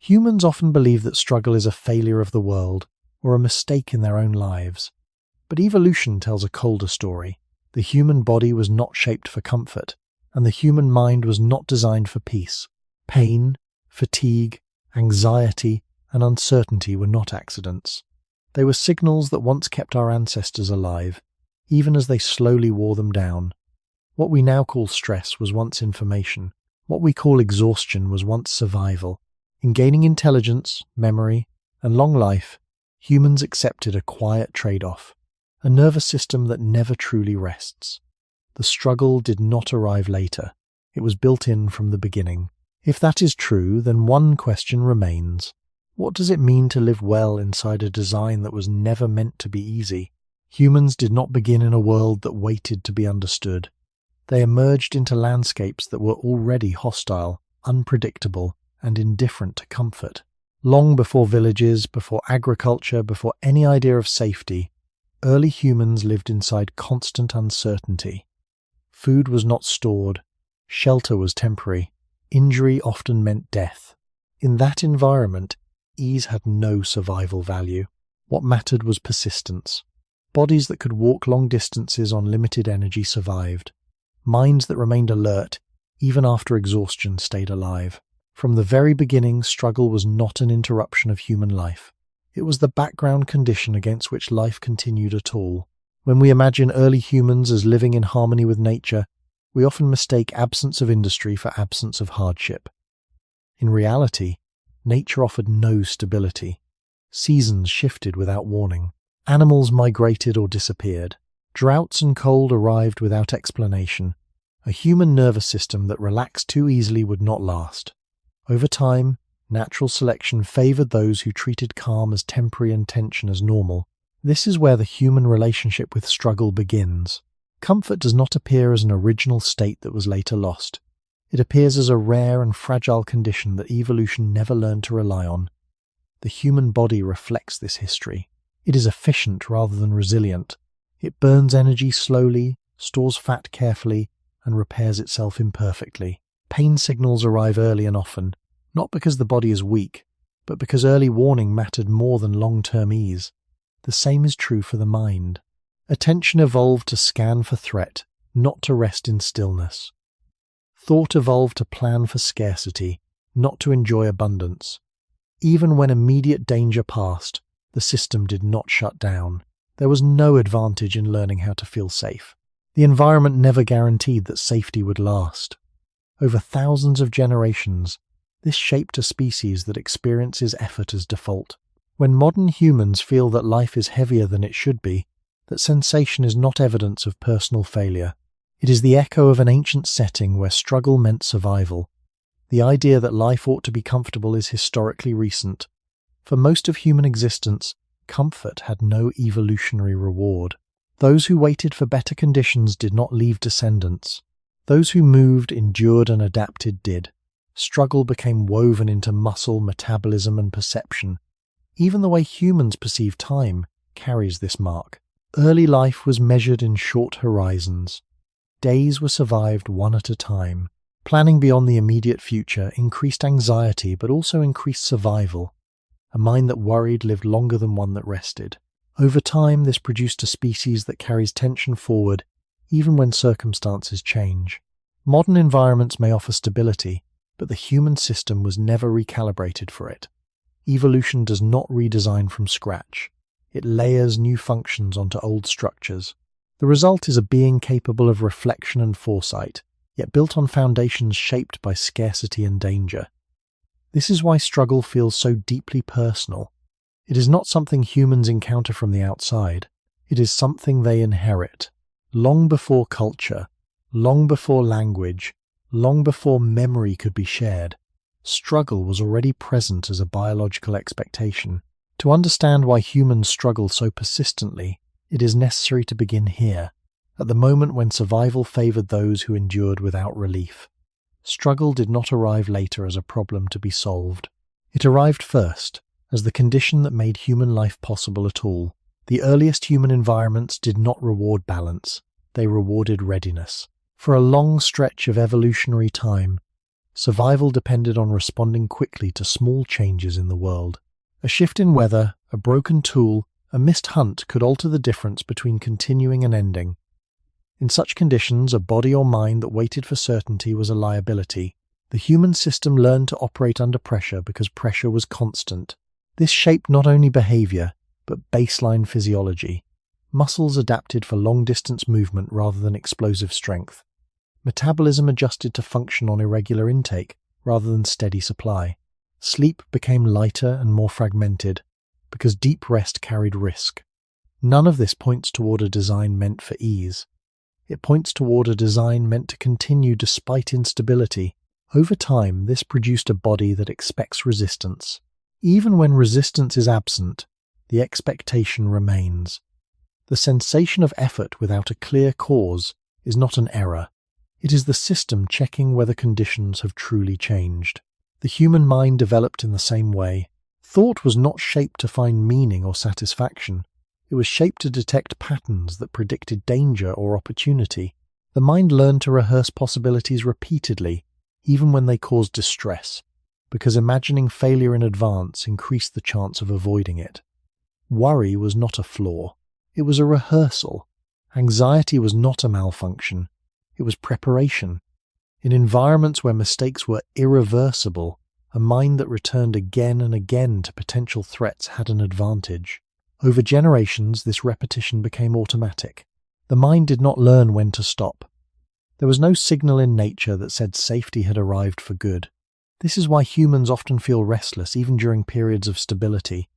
Humans often believe that struggle is a failure of the world or a mistake in their own lives. But evolution tells a colder story. The human body was not shaped for comfort, and the human mind was not designed for peace. Pain, fatigue, anxiety, and uncertainty were not accidents. They were signals that once kept our ancestors alive, even as they slowly wore them down. What we now call stress was once information. What we call exhaustion was once survival. In gaining intelligence, memory, and long life, humans accepted a quiet trade-off, a nervous system that never truly rests. The struggle did not arrive later. It was built in from the beginning. If that is true, then one question remains. What does it mean to live well inside a design that was never meant to be easy? Humans did not begin in a world that waited to be understood. They emerged into landscapes that were already hostile, unpredictable, and indifferent to comfort. Long before villages, before agriculture, before any idea of safety, early humans lived inside constant uncertainty. Food was not stored, shelter was temporary, injury often meant death. In that environment, ease had no survival value. What mattered was persistence. Bodies that could walk long distances on limited energy survived. Minds that remained alert, even after exhaustion, stayed alive. From the very beginning, struggle was not an interruption of human life. It was the background condition against which life continued at all. When we imagine early humans as living in harmony with nature, we often mistake absence of industry for absence of hardship. In reality, nature offered no stability. Seasons shifted without warning. Animals migrated or disappeared. Droughts and cold arrived without explanation. A human nervous system that relaxed too easily would not last. Over time, natural selection favored those who treated calm as temporary and tension as normal. This is where the human relationship with struggle begins. Comfort does not appear as an original state that was later lost. It appears as a rare and fragile condition that evolution never learned to rely on. The human body reflects this history. It is efficient rather than resilient. It burns energy slowly, stores fat carefully, and repairs itself imperfectly. Pain signals arrive early and often, not because the body is weak, but because early warning mattered more than long-term ease. The same is true for the mind. Attention evolved to scan for threat, not to rest in stillness. Thought evolved to plan for scarcity, not to enjoy abundance. Even when immediate danger passed, the system did not shut down. There was no advantage in learning how to feel safe. The environment never guaranteed that safety would last. Over thousands of generations, this shaped a species that experiences effort as default. When modern humans feel that life is heavier than it should be, that sensation is not evidence of personal failure. It is the echo of an ancient setting where struggle meant survival. The idea that life ought to be comfortable is historically recent. For most of human existence, comfort had no evolutionary reward. Those who waited for better conditions did not leave descendants. Those who moved, endured, and adapted did. Struggle became woven into muscle, metabolism, and perception. Even the way humans perceive time carries this mark. Early life was measured in short horizons. Days were survived one at a time. Planning beyond the immediate future increased anxiety but also increased survival. A mind that worried lived longer than one that rested. Over time, this produced a species that carries tension forward even when circumstances change. Modern environments may offer stability, but the human system was never recalibrated for it. Evolution does not redesign from scratch. It layers new functions onto old structures. The result is a being capable of reflection and foresight, yet built on foundations shaped by scarcity and danger. This is why struggle feels so deeply personal. It is not something humans encounter from the outside. It is something they inherit. Long before culture, long before language, long before memory could be shared, struggle was already present as a biological expectation. To understand why humans struggle so persistently, it is necessary to begin here, at the moment when survival favored those who endured without relief. Struggle did not arrive later as a problem to be solved. It arrived first, as the condition that made human life possible at all. The earliest human environments did not reward balance, they rewarded readiness. For a long stretch of evolutionary time, Survival depended on responding quickly to small changes in the world. A shift in weather, a broken tool, a missed hunt could alter the difference between continuing and ending. In such conditions, a body or mind that waited for certainty was a liability. The human system learned to operate under pressure because pressure was constant. This shaped not only behavior, but baseline physiology. Muscles adapted for long-distance movement rather than explosive strength. Metabolism adjusted to function on irregular intake rather than steady supply. Sleep became lighter and more fragmented because deep rest carried risk. None of this points toward a design meant for ease. It points toward a design meant to continue despite instability. Over time, this produced a body that expects resistance. Even when resistance is absent, the expectation remains. The sensation of effort without a clear cause is not an error. It is the system checking whether conditions have truly changed. The human mind developed in the same way. Thought was not shaped to find meaning or satisfaction. It was shaped to detect patterns that predicted danger or opportunity. The mind learned to rehearse possibilities repeatedly, even when they caused distress, because imagining failure in advance increased the chance of avoiding it. Worry was not a flaw. It was a rehearsal. Anxiety was not a malfunction. It was preparation. In environments where mistakes were irreversible, a mind that returned again and again to potential threats had an advantage. Over generations, this repetition became automatic. The mind did not learn when to stop. There was no signal in nature that said safety had arrived for good. This is why humans often feel restless even during periods of stability.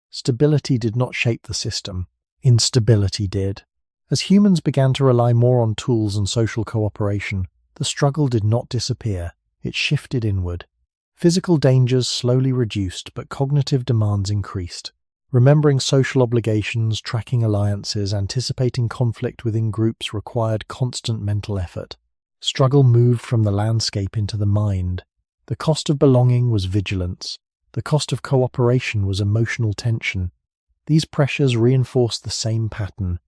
Stability did not shape the system. Instability did. As humans began to rely more on tools and social cooperation, the struggle did not disappear. It shifted inward. Physical dangers slowly reduced, but cognitive demands increased. Remembering social obligations, tracking alliances, anticipating conflict within groups required constant mental effort. Struggle moved from the landscape into the mind. The cost of belonging was vigilance. The cost of cooperation was emotional tension. These pressures reinforced the same pattern.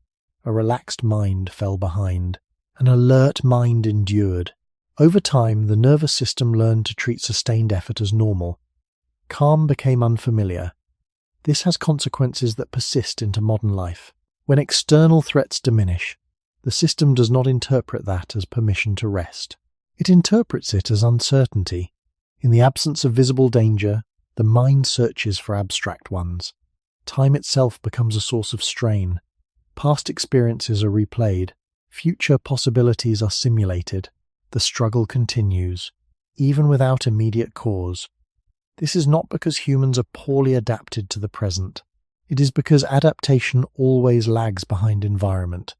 A relaxed mind fell behind. An alert mind endured. Over time, the nervous system learned to treat sustained effort as normal. Calm became unfamiliar. This has consequences that persist into modern life. When external threats diminish, the system does not interpret that as permission to rest. It interprets it as uncertainty. In the absence of visible danger, the mind searches for abstract ones. Time itself becomes a source of strain. Past experiences are replayed. Future possibilities are simulated. The struggle continues, even without immediate cause. This is not because humans are poorly adapted to the present. It is because adaptation always lags behind environment.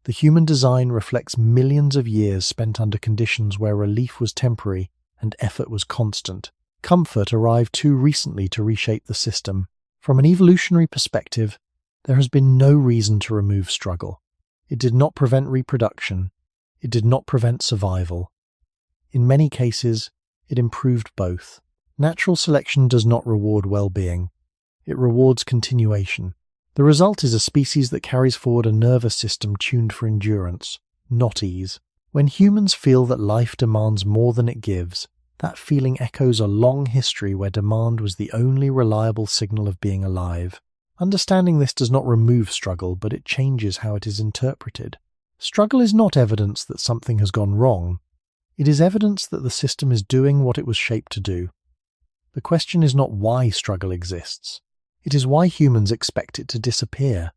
The human design reflects millions of years spent under conditions where relief was temporary and effort was constant. Comfort arrived too recently to reshape the system. From an evolutionary perspective, there has been no reason to remove struggle. It did not prevent reproduction. It did not prevent survival. In many cases, it improved both. Natural selection does not reward well-being. It rewards continuation. The result is a species that carries forward a nervous system tuned for endurance, not ease. When humans feel that life demands more than it gives, that feeling echoes a long history where demand was the only reliable signal of being alive. Understanding this does not remove struggle, but it changes how it is interpreted. Struggle is not evidence that something has gone wrong. It is evidence that the system is doing what it was shaped to do. The question is not why struggle exists. It is why humans expect it to disappear.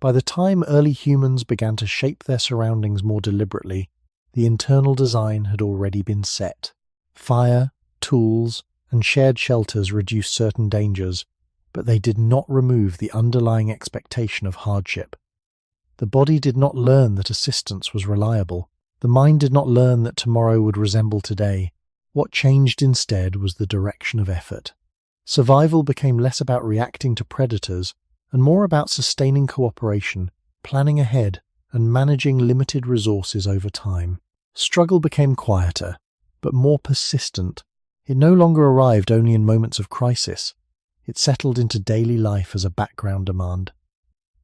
By the time early humans began to shape their surroundings more deliberately, the internal design had already been set. Fire, tools, and shared shelters reduced certain dangers, but they did not remove the underlying expectation of hardship. The body did not learn that assistance was reliable. The mind did not learn that tomorrow would resemble today. What changed instead was the direction of effort. Survival became less about reacting to predators and more about sustaining cooperation, planning ahead, and managing limited resources over time. Struggle became quieter, but more persistent. It no longer arrived only in moments of crisis. It settled into daily life as a background demand.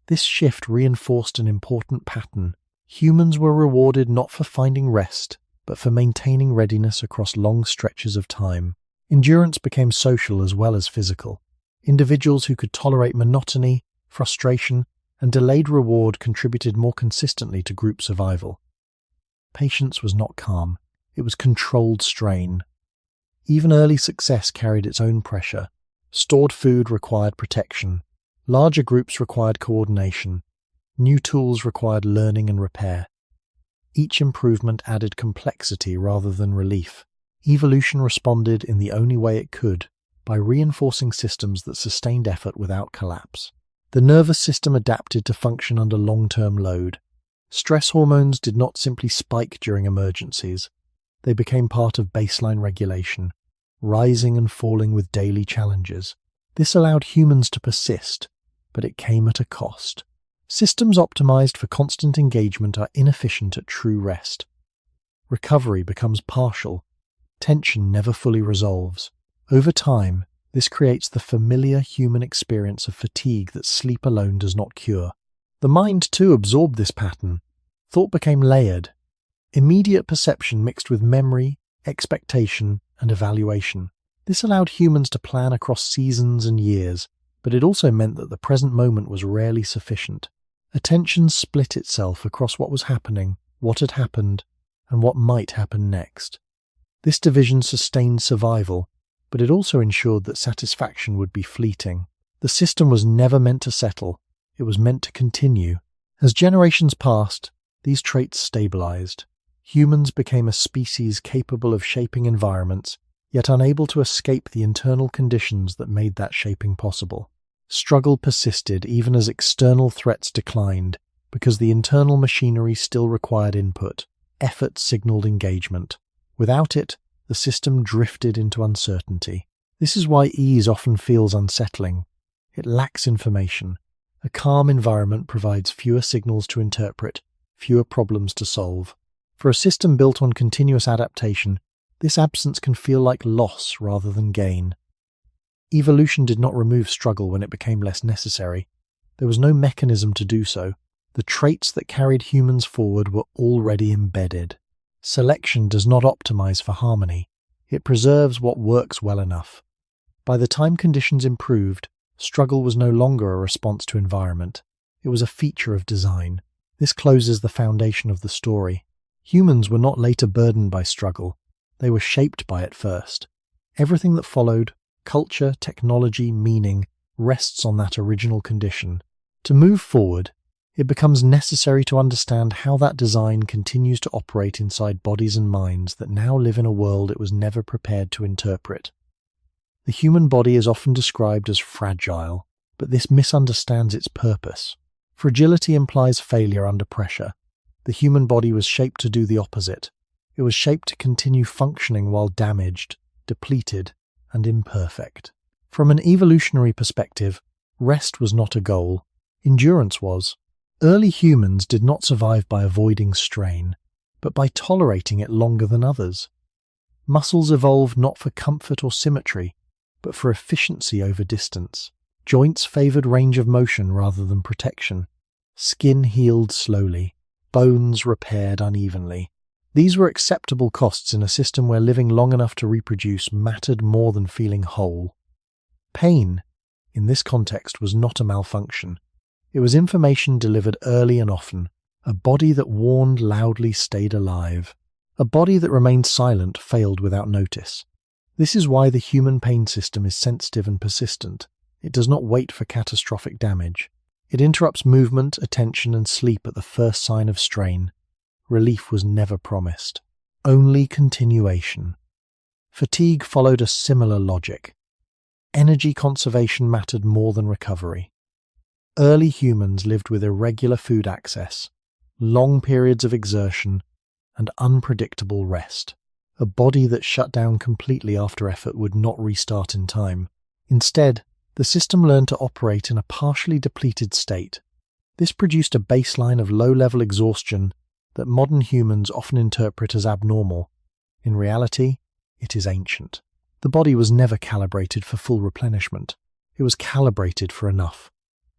This shift reinforced an important pattern. Humans were rewarded not for finding rest, but for maintaining readiness across long stretches of time. Endurance became social as well as physical. Individuals who could tolerate monotony, frustration, and delayed reward contributed more consistently to group survival. Patience was not calm, it was controlled strain. Even early success carried its own pressure. Stored food required protection. Larger groups required coordination. New tools required learning and repair. Each improvement added complexity rather than relief. Evolution responded in the only way it could, by reinforcing systems that sustained effort without collapse. The nervous system adapted to function under long-term load. Stress hormones did not simply spike during emergencies. They became part of baseline regulation, rising and falling with daily challenges. This allowed humans to persist, but it came at a cost. Systems optimized for constant engagement are inefficient at true rest. Recovery becomes partial. Tension never fully resolves. Over time, this creates the familiar human experience of fatigue that sleep alone does not cure. The mind, too, absorbed this pattern. Thought became layered. Immediate perception mixed with memory, expectation, and evaluation. This allowed humans to plan across seasons and years, but it also meant that the present moment was rarely sufficient. Attention split itself across what was happening, what had happened, and what might happen next. This division sustained survival, but it also ensured that satisfaction would be fleeting. The system was never meant to settle, it was meant to continue. As generations passed, these traits stabilized. Humans became a species capable of shaping environments, yet unable to escape the internal conditions that made that shaping possible. Struggle persisted even as external threats declined, because the internal machinery still required input. Effort signaled engagement. Without it, the system drifted into uncertainty. This is why ease often feels unsettling. It lacks information. A calm environment provides fewer signals to interpret, fewer problems to solve. For a system built on continuous adaptation, this absence can feel like loss rather than gain. Evolution did not remove struggle when it became less necessary. There was no mechanism to do so. The traits that carried humans forward were already embedded. Selection does not optimize for harmony. It preserves what works well enough. By the time conditions improved, struggle was no longer a response to environment. It was a feature of design. This closes the foundation of the story. Humans were not later burdened by struggle. They were shaped by it first. Everything that followed, culture, technology, meaning, rests on that original condition. To move forward, it becomes necessary to understand how that design continues to operate inside bodies and minds that now live in a world it was never prepared to interpret. The human body is often described as fragile, but this misunderstands its purpose. Fragility implies failure under pressure. The human body was shaped to do the opposite. It was shaped to continue functioning while damaged, depleted, and imperfect. From an evolutionary perspective, rest was not a goal. Endurance was. Early humans did not survive by avoiding strain, but by tolerating it longer than others. Muscles evolved not for comfort or symmetry, but for efficiency over distance. Joints favored range of motion rather than protection. Skin healed slowly. Bones repaired unevenly. These were acceptable costs in a system where living long enough to reproduce mattered more than feeling whole. Pain, in this context, was not a malfunction. It was information delivered early and often. A body that warned loudly stayed alive. A body that remained silent failed without notice. This is why the human pain system is sensitive and persistent. It does not wait for catastrophic damage. It interrupts movement, attention, and sleep at the first sign of strain. Relief was never promised. Only continuation. Fatigue followed a similar logic. Energy conservation mattered more than recovery. Early humans lived with irregular food access, long periods of exertion, and unpredictable rest. A body that shut down completely after effort would not restart in time. Instead, the system learned to operate in a partially depleted state. This produced a baseline of low-level exhaustion that modern humans often interpret as abnormal. In reality, it is ancient. The body was never calibrated for full replenishment. It was calibrated for enough.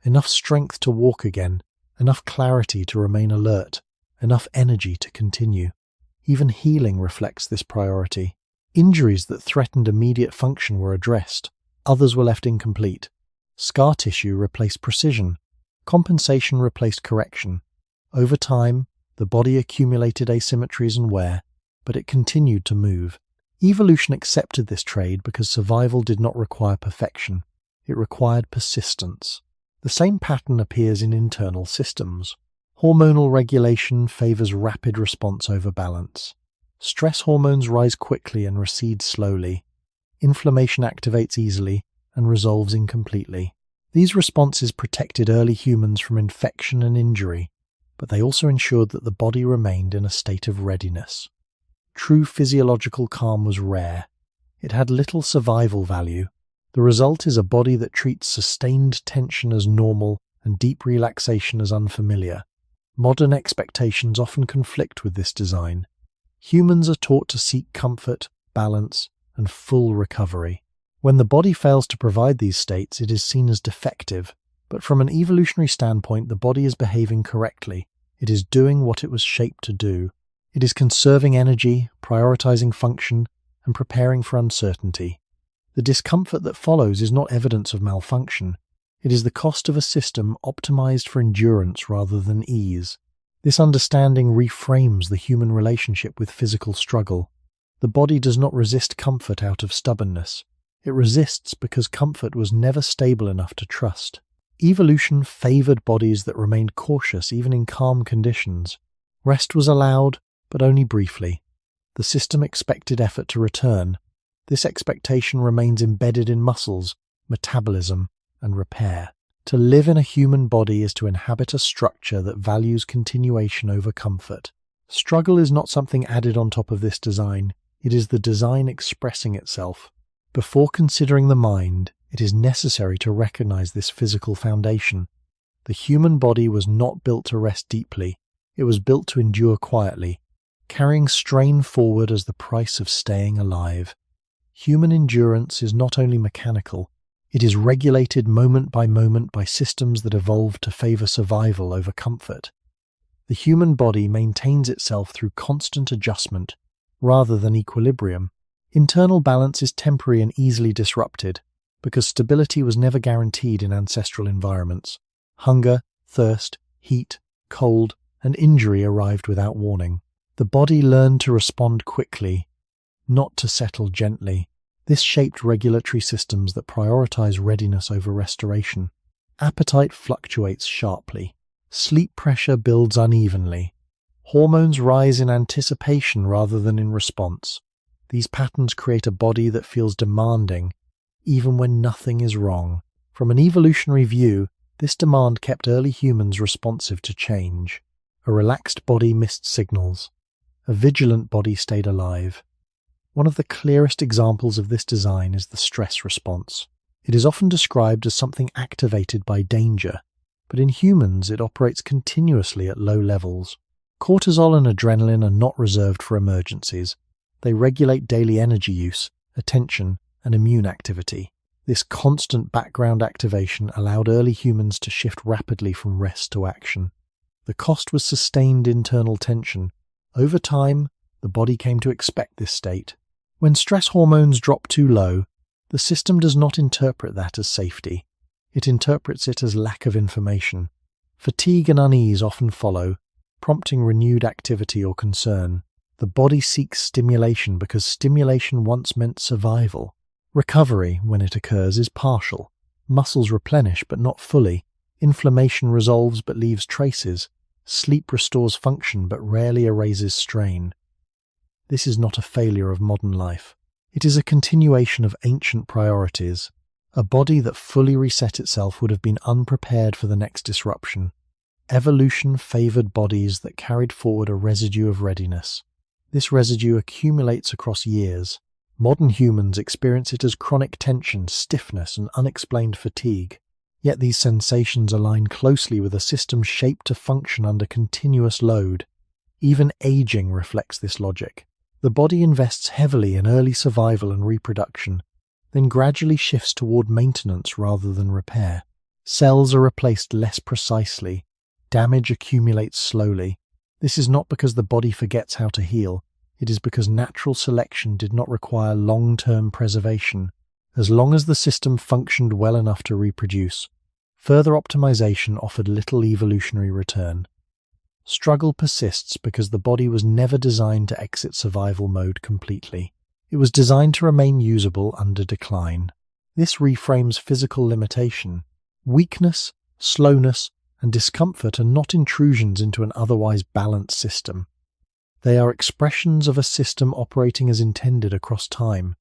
Enough strength to walk again, enough clarity to remain alert, enough energy to continue. Even healing reflects this priority. Injuries that threatened immediate function were addressed, others were left incomplete. Scar tissue replaced precision, compensation replaced correction. Over time, the body accumulated asymmetries and wear, but it continued to move. Evolution accepted this trade because survival did not require perfection, it required persistence. The same pattern appears in internal systems. Hormonal regulation favors rapid response over balance. Stress hormones rise quickly and recede slowly. Inflammation activates easily and resolves incompletely. These responses protected early humans from infection and injury, but they also ensured that the body remained in a state of readiness. True physiological calm was rare. It had little survival value. The result is a body that treats sustained tension as normal and deep relaxation as unfamiliar. Modern expectations often conflict with this design. Humans are taught to seek comfort, balance, and full recovery. When the body fails to provide these states, it is seen as defective. But from an evolutionary standpoint, the body is behaving correctly. It is doing what it was shaped to do. It is conserving energy, prioritizing function, and preparing for uncertainty. The discomfort that follows is not evidence of malfunction. It is the cost of a system optimized for endurance rather than ease. This understanding reframes the human relationship with physical struggle. The body does not resist comfort out of stubbornness. It resists because comfort was never stable enough to trust. Evolution favored bodies that remained cautious even in calm conditions. Rest was allowed, but only briefly. The system expected effort to return. This expectation remains embedded in muscles, metabolism, and repair. To live in a human body is to inhabit a structure that values continuation over comfort. Struggle is not something added on top of this design. It is the design expressing itself. Before considering the mind, it is necessary to recognize this physical foundation. The human body was not built to rest deeply. It was built to endure quietly, carrying strain forward as the price of staying alive. Human endurance is not only mechanical, it is regulated moment by systems that evolved to favor survival over comfort. The human body maintains itself through constant adjustment, rather than equilibrium. Internal balance is temporary and easily disrupted, because stability was never guaranteed in ancestral environments. Hunger, thirst, heat, cold, and injury arrived without warning. The body learned to respond quickly, not to settle gently. This shaped regulatory systems that prioritize readiness over restoration. Appetite fluctuates sharply. Sleep pressure builds unevenly. Hormones rise in anticipation rather than in response. These patterns create a body that feels demanding, even when nothing is wrong. From an evolutionary view, this demand kept early humans responsive to change. A relaxed body missed signals. A vigilant body stayed alive. One of the clearest examples of this design is the stress response. It is often described as something activated by danger, but in humans it operates continuously at low levels. Cortisol and adrenaline are not reserved for emergencies. They regulate daily energy use, attention, and immune activity. This constant background activation allowed early humans to shift rapidly from rest to action. The cost was sustained internal tension. Over time, the body came to expect this state. When stress hormones drop too low, the system does not interpret that as safety. It interprets it as lack of information. Fatigue and unease often follow, prompting renewed activity or concern. The body seeks stimulation because stimulation once meant survival. Recovery, when it occurs, is partial. Muscles replenish but not fully. Inflammation resolves but leaves traces. Sleep restores function but rarely erases strain. This is not a failure of modern life. It is a continuation of ancient priorities. A body that fully reset itself would have been unprepared for the next disruption. Evolution favored bodies that carried forward a residue of readiness. This residue accumulates across years. Modern humans experience it as chronic tension, stiffness, and unexplained fatigue. Yet these sensations align closely with a system shaped to function under continuous load. Even aging reflects this logic. The body invests heavily in early survival and reproduction, then gradually shifts toward maintenance rather than repair. Cells are replaced less precisely. Damage accumulates slowly. This is not because the body forgets how to heal. It is because natural selection did not require long-term preservation. As long as the system functioned well enough to reproduce, further optimization offered little evolutionary return. Struggle persists because the body was never designed to exit survival mode completely. It was designed to remain usable under decline. This reframes physical limitation. Weakness, slowness, and discomfort are not intrusions into an otherwise balanced system. They are expressions of a system operating as intended across time.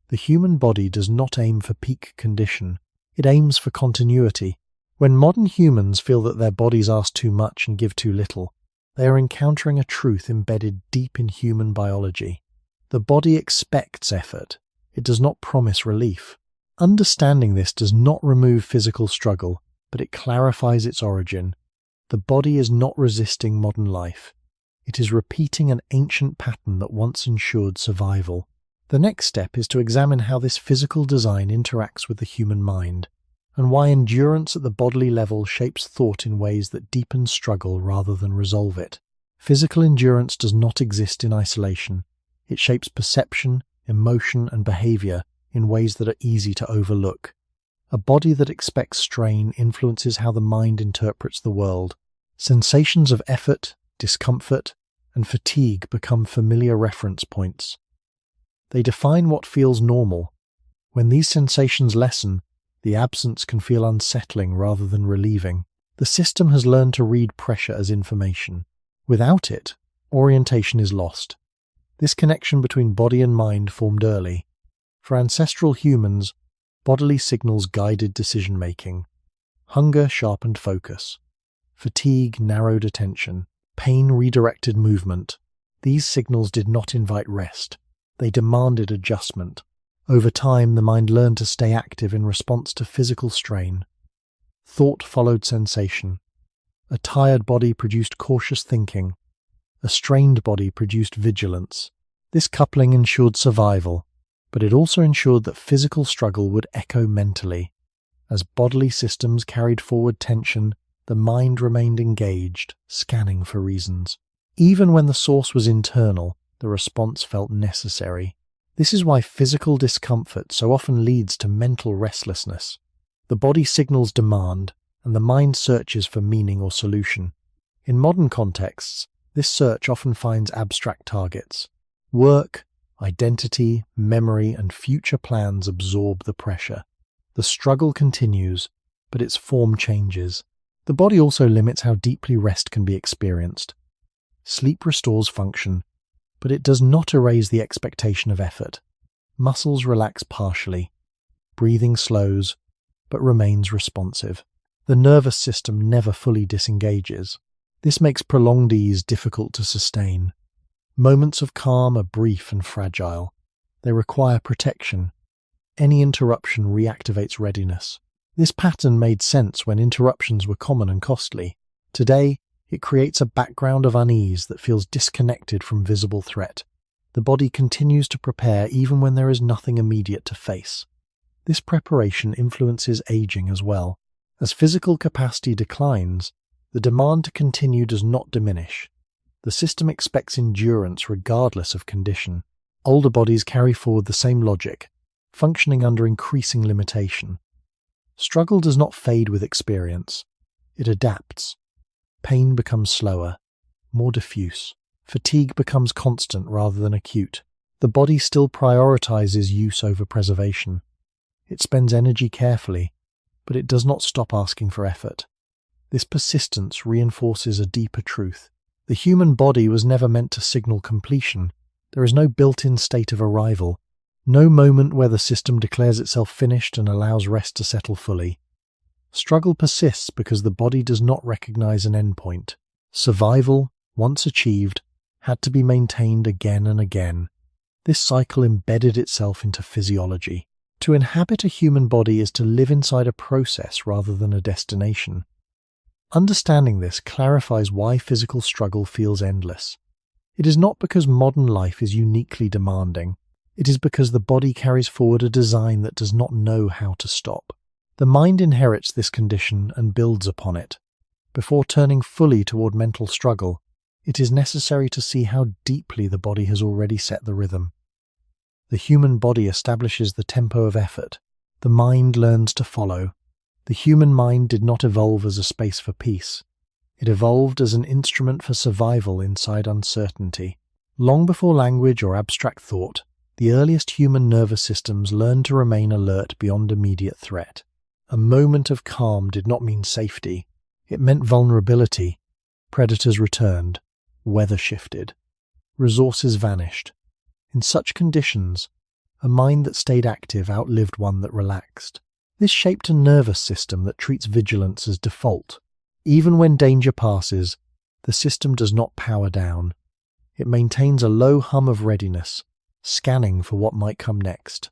The human body does not aim for peak condition. It aims for continuity. When modern humans feel that their bodies ask too much and give too little, they are encountering a truth embedded deep in human biology. The body expects effort. It does not promise relief. Understanding this does not remove physical struggle, but it clarifies its origin. The body is not resisting modern life. It is repeating an ancient pattern that once ensured survival. The next step is to examine how this physical design interacts with the human mind, and why endurance at the bodily level shapes thought in ways that deepen struggle rather than resolve it. Physical endurance does not exist in isolation. It shapes perception, emotion, and behavior in ways that are easy to overlook. A body that expects strain influences how the mind interprets the world. Sensations of effort, discomfort, and fatigue become familiar reference points. They define what feels normal. When these sensations lessen, the absence can feel unsettling rather than relieving. The system has learned to read pressure as information. Without it, orientation is lost. This connection between body and mind formed early. For ancestral humans, bodily signals guided decision-making. Hunger sharpened focus. Fatigue narrowed attention. Pain redirected movement. These signals did not invite rest. They demanded adjustment. Over time, the mind learned to stay active in response to physical strain. Thought followed sensation. A tired body produced cautious thinking. A strained body produced vigilance. This coupling ensured survival, but it also ensured that physical struggle would echo mentally. As bodily systems carried forward tension, the mind remained engaged, scanning for reasons. Even when the source was internal, the response felt necessary. This is why physical discomfort so often leads to mental restlessness. The body signals demand, and the mind searches for meaning or solution. In modern contexts, this search often finds abstract targets. Work, identity, memory, and future plans absorb the pressure. The struggle continues, but its form changes. The body also limits how deeply rest can be experienced. Sleep restores function, but it does not erase the expectation of effort. Muscles relax partially. Breathing slows, but remains responsive. The nervous system never fully disengages. This makes prolonged ease difficult to sustain. Moments of calm are brief and fragile. They require protection. Any interruption reactivates readiness. This pattern made sense when interruptions were common and costly. Today, it creates a background of unease that feels disconnected from visible threat. The body continues to prepare even when there is nothing immediate to face. This preparation influences aging as well. As physical capacity declines, the demand to continue does not diminish. The system expects endurance regardless of condition. Older bodies carry forward the same logic, functioning under increasing limitation. Struggle does not fade with experience. It adapts. Pain becomes slower, more diffuse. Fatigue becomes constant rather than acute. The body still prioritizes use over preservation. It spends energy carefully, but it does not stop asking for effort. This persistence reinforces a deeper truth. The human body was never meant to signal completion. There is no built-in state of arrival. No moment where the system declares itself finished and allows rest to settle fully. Struggle persists because the body does not recognize an endpoint. Survival, once achieved, had to be maintained again and again. This cycle embedded itself into physiology. To inhabit a human body is to live inside a process rather than a destination. Understanding this clarifies why physical struggle feels endless. It is not because modern life is uniquely demanding. It is because the body carries forward a design that does not know how to stop. The mind inherits this condition and builds upon it. Before turning fully toward mental struggle, it is necessary to see how deeply the body has already set the rhythm. The human body establishes the tempo of effort. The mind learns to follow. The human mind did not evolve as a space for peace. It evolved as an instrument for survival inside uncertainty. Long before language or abstract thought, the earliest human nervous systems learned to remain alert beyond immediate threat. A moment of calm did not mean safety. It meant vulnerability. Predators returned. Weather shifted. Resources vanished. In such conditions, a mind that stayed active outlived one that relaxed. This shaped a nervous system that treats vigilance as default. Even when danger passes, the system does not power down. It maintains a low hum of readiness, scanning for what might come next.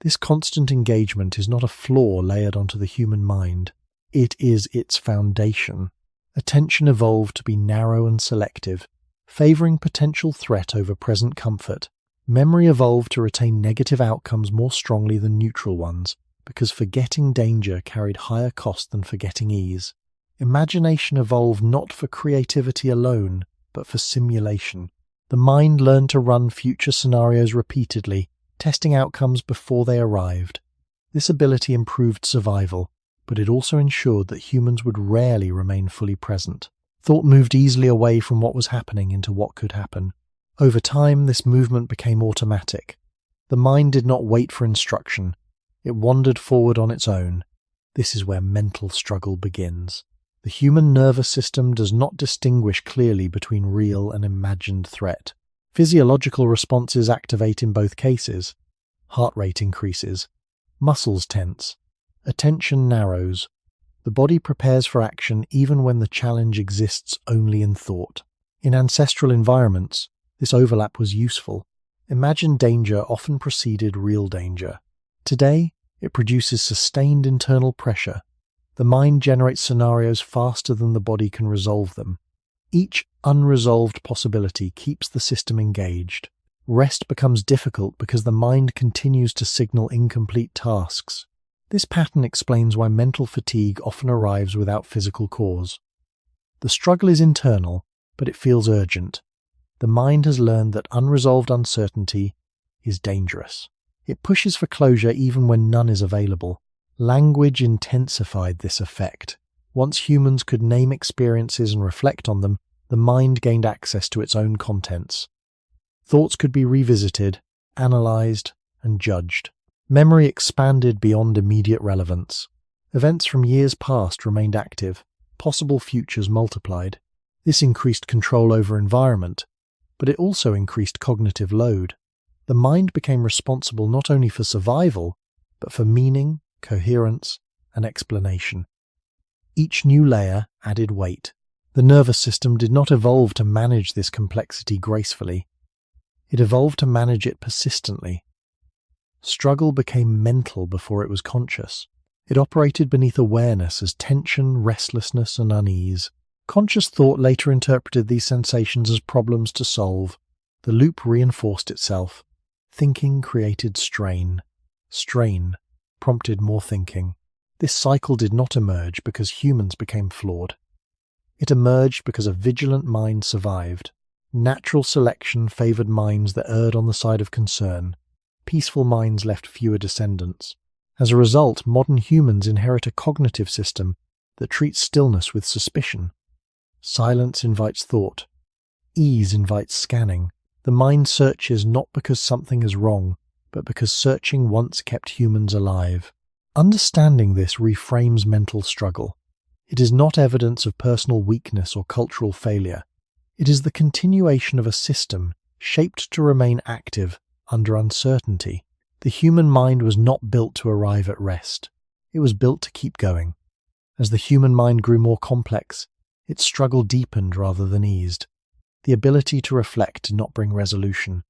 This constant engagement is not a flaw layered onto the human mind. It is its foundation. Attention evolved to be narrow and selective, favoring potential threat over present comfort. Memory evolved to retain negative outcomes more strongly than neutral ones, because forgetting danger carried higher cost than forgetting ease. Imagination evolved not for creativity alone, but for simulation. The mind learned to run future scenarios repeatedly, testing outcomes before they arrived. This ability improved survival, but it also ensured that humans would rarely remain fully present. Thought moved easily away from what was happening into what could happen. Over time, this movement became automatic. The mind did not wait for instruction. It wandered forward on its own. This is where mental struggle begins. The human nervous system does not distinguish clearly between real and imagined threat. Physiological responses activate in both cases. Heart rate increases. Muscles tense. Attention narrows. The body prepares for action even when the challenge exists only in thought. In ancestral environments, this overlap was useful. Imagined danger often preceded real danger. Today, it produces sustained internal pressure. The mind generates scenarios faster than the body can resolve them. Each unresolved possibility keeps the system engaged. Rest becomes difficult because the mind continues to signal incomplete tasks. This pattern explains why mental fatigue often arrives without physical cause. The struggle is internal, but it feels urgent. The mind has learned that unresolved uncertainty is dangerous. It pushes for closure even when none is available. Language intensified this effect. Once humans could name experiences and reflect on them, the mind gained access to its own contents. Thoughts could be revisited, analyzed, and judged. Memory expanded beyond immediate relevance. Events from years past remained active. Possible futures multiplied. This increased control over environment, but it also increased cognitive load. The mind became responsible not only for survival, but for meaning, coherence, and explanation. Each new layer added weight. The nervous system did not evolve to manage this complexity gracefully. It evolved to manage it persistently. Struggle became mental before it was conscious. It operated beneath awareness as tension, restlessness, and unease. Conscious thought later interpreted these sensations as problems to solve. The loop reinforced itself. Thinking created strain. Strain prompted more thinking. This cycle did not emerge because humans became flawed. It emerged because a vigilant mind survived. Natural selection favored minds that erred on the side of concern. Peaceful minds left fewer descendants. As a result, modern humans inherit a cognitive system that treats stillness with suspicion. Silence invites thought. Ease invites scanning. The mind searches not because something is wrong, but because searching once kept humans alive. Understanding this reframes mental struggle. It is not evidence of personal weakness or cultural failure. It is the continuation of a system shaped to remain active under uncertainty. The human mind was not built to arrive at rest. It was built to keep going. As the human mind grew more complex, its struggle deepened rather than eased. The ability to reflect did not bring resolution.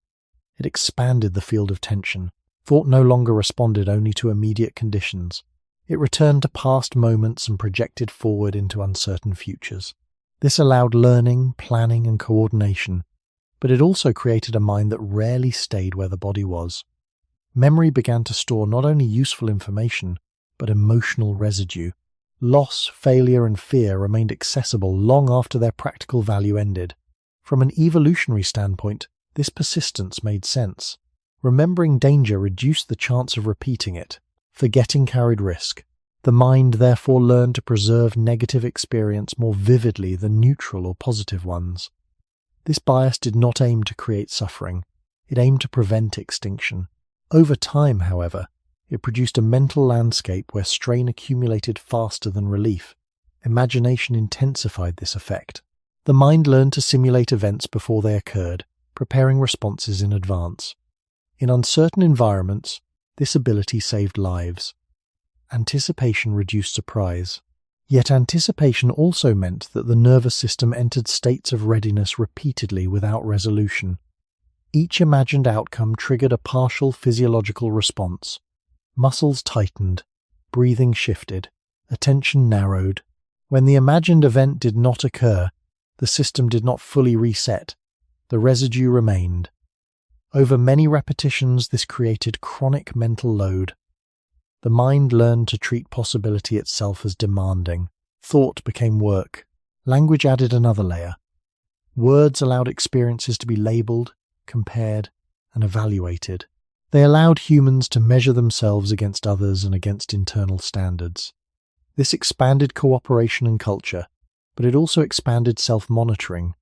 It expanded the field of tension. Thought no longer responded only to immediate conditions. It returned to past moments and projected forward into uncertain futures. This allowed learning, planning, and coordination, but it also created a mind that rarely stayed where the body was. Memory began to store not only useful information, but emotional residue. Loss, failure, and fear remained accessible long after their practical value ended. From an evolutionary standpoint, this persistence made sense. Remembering danger reduced the chance of repeating it. Forgetting carried risk. The mind therefore learned to preserve negative experience more vividly than neutral or positive ones. This bias did not aim to create suffering. It aimed to prevent extinction. Over time, however, it produced a mental landscape where strain accumulated faster than relief. Imagination intensified this effect. The mind learned to simulate events before they occurred, preparing responses in advance. In uncertain environments, this ability saved lives. Anticipation reduced surprise. Yet anticipation also meant that the nervous system entered states of readiness repeatedly without resolution. Each imagined outcome triggered a partial physiological response. Muscles tightened, breathing shifted, attention narrowed. When the imagined event did not occur, the system did not fully reset. The residue remained. Over many repetitions, this created chronic mental load. The mind learned to treat possibility itself as demanding. Thought became work. Language added another layer. Words allowed experiences to be labeled, compared, and evaluated. They allowed humans to measure themselves against others and against internal standards. This expanded cooperation and culture, but it also expanded self-monitoring.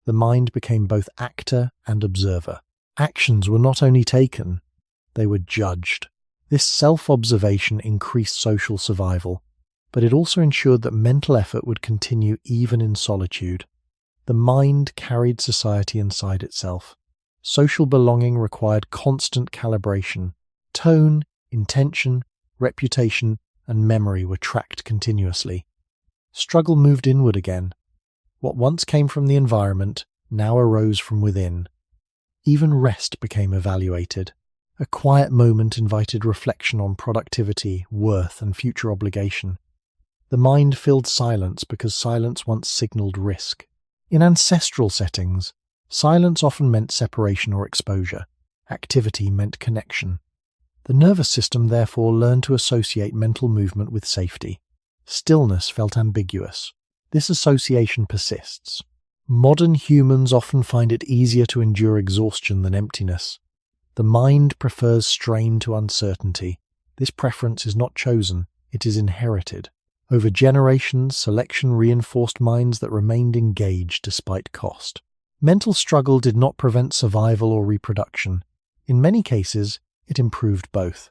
The mind became both actor and observer. Actions were not only taken, they were judged. This self-observation increased social survival, but it also ensured that mental effort would continue even in solitude. The mind carried society inside itself. Social belonging required constant calibration. Tone, intention, reputation, and memory were tracked continuously. Struggle moved inward again. What once came from the environment now arose from within. Even rest became evaluated. A quiet moment invited reflection on productivity, worth, and future obligation. The mind filled silence because silence once signaled risk. In ancestral settings, silence often meant separation or exposure. Activity meant connection. The nervous system therefore learned to associate mental movement with safety. Stillness felt ambiguous. This association persists. Modern humans often find it easier to endure exhaustion than emptiness. The mind prefers strain to uncertainty. This preference is not chosen, it is inherited. Over generations, selection reinforced minds that remained engaged despite cost. Mental struggle did not prevent survival or reproduction. In many cases, it improved both.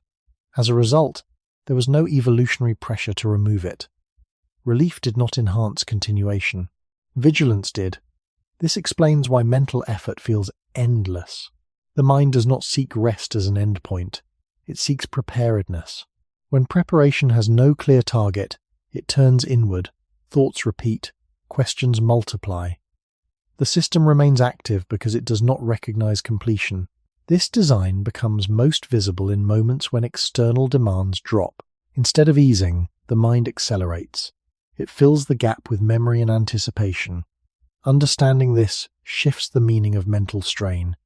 As a result, there was no evolutionary pressure to remove it. Relief did not enhance continuation. Vigilance did. This explains why mental effort feels endless. The mind does not seek rest as an endpoint. It seeks preparedness. When preparation has no clear target, it turns inward, thoughts repeat, questions multiply. The system remains active because it does not recognize completion. This design becomes most visible in moments when external demands drop. Instead of easing, the mind accelerates. It fills the gap with memory and anticipation. Understanding this shifts the meaning of mental strain.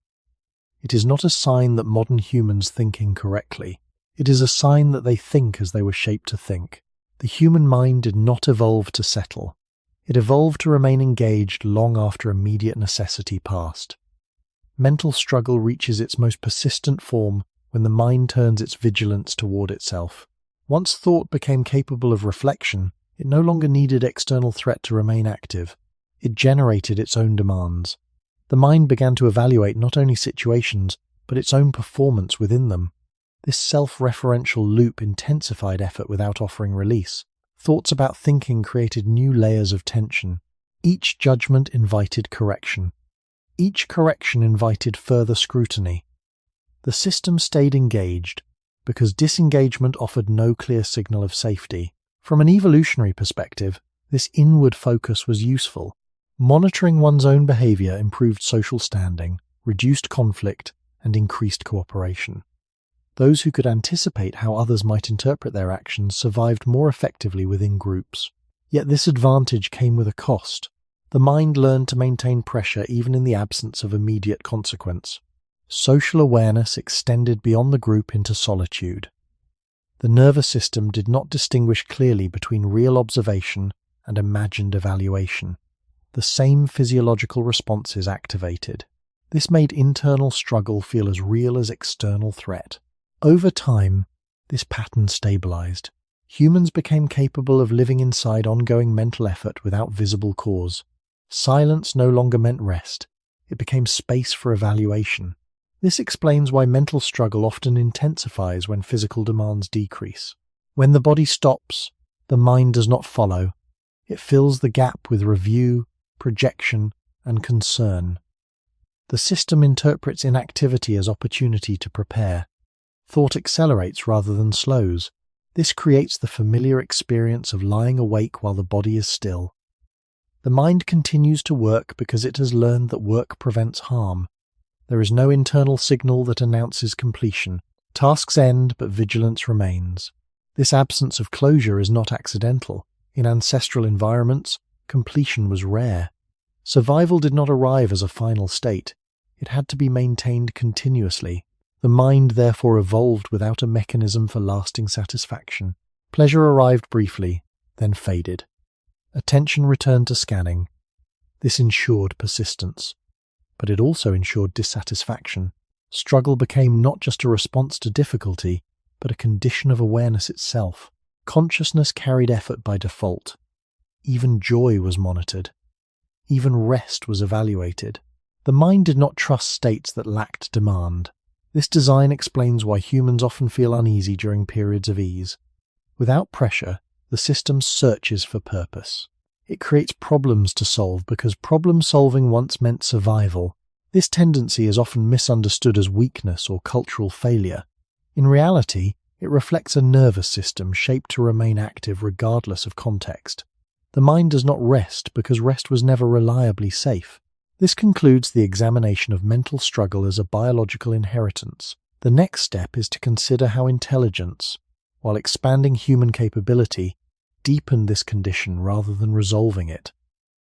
It is not a sign that modern humans think incorrectly. It is a sign that they think as they were shaped to think. The human mind did not evolve to settle. It evolved to remain engaged long after immediate necessity passed. Mental struggle reaches its most persistent form when the mind turns its vigilance toward itself. Once thought became capable of reflection, it no longer needed external threat to remain active. It generated its own demands. The mind began to evaluate not only situations, but its own performance within them. This self-referential loop intensified effort without offering release. Thoughts about thinking created new layers of tension. Each judgment invited correction. Each correction invited further scrutiny. The system stayed engaged because disengagement offered no clear signal of safety. From an evolutionary perspective, this inward focus was useful. Monitoring one's own behavior improved social standing, reduced conflict, and increased cooperation. Those who could anticipate how others might interpret their actions survived more effectively within groups. Yet this advantage came with a cost. The mind learned to maintain pressure even in the absence of immediate consequence. Social awareness extended beyond the group into solitude. The nervous system did not distinguish clearly between real observation and imagined evaluation. the same physiological responses activated. This made internal struggle feel as real as external threat. Over time, this pattern stabilized. Humans became capable of living inside ongoing mental effort without visible cause. Silence no longer meant rest. It became space for evaluation. This explains why mental struggle often intensifies when physical demands decrease. When the body stops, the mind does not follow. It fills the gap with review, projection, and concern. The system interprets inactivity as opportunity to prepare. Thought accelerates rather than slows. This creates the familiar experience of lying awake while the body is still. The mind continues to work because it has learned that work prevents harm. There is no internal signal that announces completion. Tasks end, but vigilance remains. This absence of closure is not accidental. In ancestral environments, completion was rare. Survival did not arrive as a final state. It had to be maintained continuously. The mind therefore evolved without a mechanism for lasting satisfaction. Pleasure arrived briefly, then faded. Attention returned to scanning. This ensured persistence. But it also ensured dissatisfaction. Struggle became not just a response to difficulty, but a condition of awareness itself. Consciousness carried effort by default. Even joy was monitored. Even rest was evaluated. The mind did not trust states that lacked demand. This design explains why humans often feel uneasy during periods of ease. Without pressure, the system searches for purpose. It creates problems to solve because problem-solving once meant survival. This tendency is often misunderstood as weakness or cultural failure. In reality, it reflects a nervous system shaped to remain active regardless of context. The mind does not rest because rest was never reliably safe. This concludes the examination of mental struggle as a biological inheritance. The next step is to consider how intelligence, while expanding human capability, deepened this condition rather than resolving it.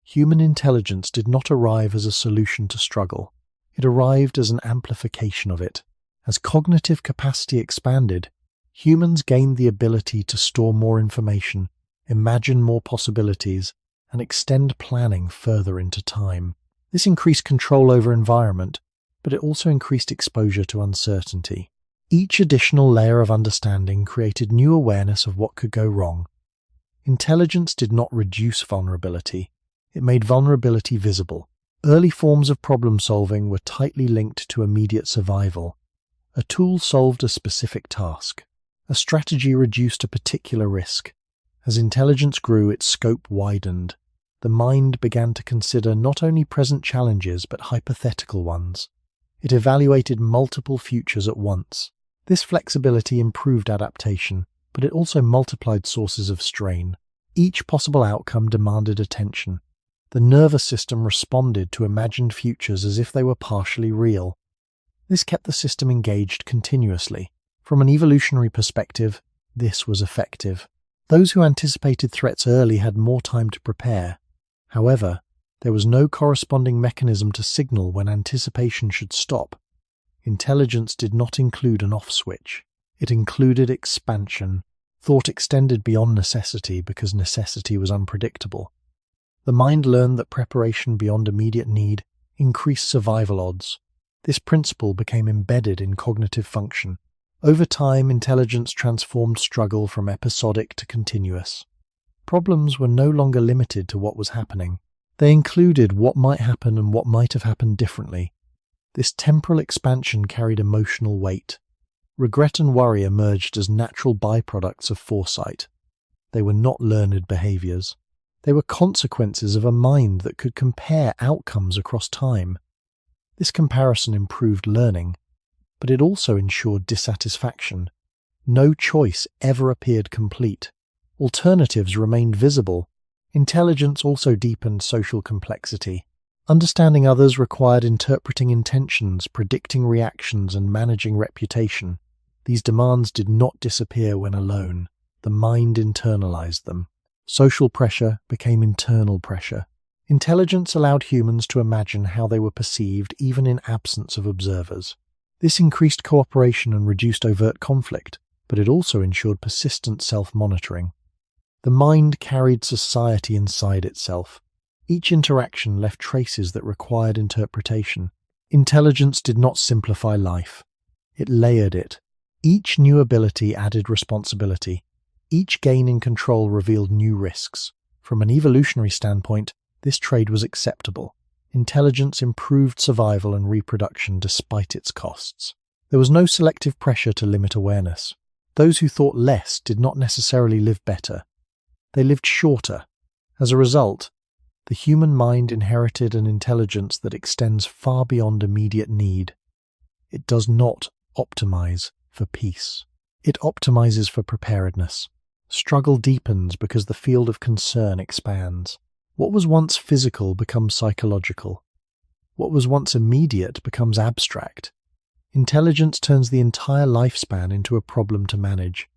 Human intelligence did not arrive as a solution to struggle. It arrived as an amplification of it. As cognitive capacity expanded, humans gained the ability to store more information, imagine more possibilities, and extend planning further into time. This increased control over environment, but it also increased exposure to uncertainty. Each additional layer of understanding created new awareness of what could go wrong. Intelligence did not reduce vulnerability. It made vulnerability visible. Early forms of problem-solving were tightly linked to immediate survival. A tool solved a specific task. A strategy reduced a particular risk. As intelligence grew, its scope widened. The mind began to consider not only present challenges but hypothetical ones. It evaluated multiple futures at once. This flexibility improved adaptation, but it also multiplied sources of strain. Each possible outcome demanded attention. The nervous system responded to imagined futures as if they were partially real. This kept the system engaged continuously. From an evolutionary perspective, this was effective. Those who anticipated threats early had more time to prepare. However, there was no corresponding mechanism to signal when anticipation should stop. Intelligence did not include an off switch. It included expansion. Thought extended beyond necessity because necessity was unpredictable. The mind learned that preparation beyond immediate need increased survival odds. This principle became embedded in cognitive function. Over time, intelligence transformed struggle from episodic to continuous. Problems were no longer limited to what was happening. They included what might happen and what might have happened differently. This temporal expansion carried emotional weight. Regret and worry emerged as natural byproducts of foresight. They were not learned behaviors. They were consequences of a mind that could compare outcomes across time. This comparison improved learning, but it also ensured dissatisfaction. No choice ever appeared complete. Alternatives remained visible. Intelligence also deepened social complexity. Understanding others required interpreting intentions, predicting reactions, and managing reputation. These demands did not disappear when alone. The mind internalized them. Social pressure became internal pressure. Intelligence allowed humans to imagine how they were perceived even in absence of observers. This increased cooperation and reduced overt conflict, but it also ensured persistent self-monitoring. The mind carried society inside itself. Each interaction left traces that required interpretation. Intelligence did not simplify life. It layered it. Each new ability added responsibility. Each gain in control revealed new risks. From an evolutionary standpoint, this trade was acceptable. Intelligence improved survival and reproduction despite its costs. There was no selective pressure to limit awareness. Those who thought less did not necessarily live better. They lived shorter. As a result, the human mind inherited an intelligence that extends far beyond immediate need. It does not optimize for peace. It optimizes for preparedness. Struggle deepens because the field of concern expands. What was once physical becomes psychological. What was once immediate becomes abstract. Intelligence turns the entire lifespan into a problem to manage.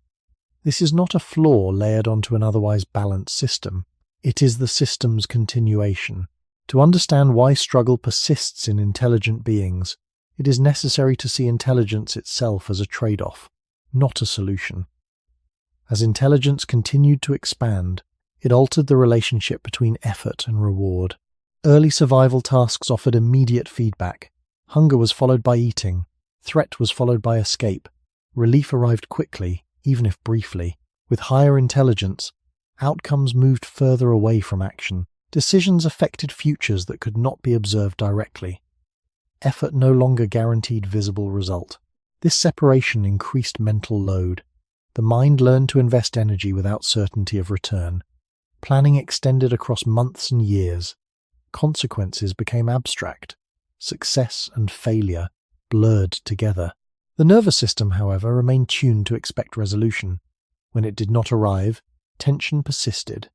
This is not a flaw layered onto an otherwise balanced system. It is the system's continuation. To understand why struggle persists in intelligent beings, it is necessary to see intelligence itself as a trade-off, not a solution. As intelligence continued to expand, it altered the relationship between effort and reward. Early survival tasks offered immediate feedback. Hunger was followed by eating. Threat was followed by escape. Relief arrived quickly, even if briefly. With higher intelligence, outcomes moved further away from action. Decisions affected futures that could not be observed directly. Effort no longer guaranteed visible result. This separation increased mental load. The mind learned to invest energy without certainty of return. Planning extended across months and years. Consequences became abstract. Success and failure blurred together. The nervous system, however, remained tuned to expect resolution. When it did not arrive, tension persisted.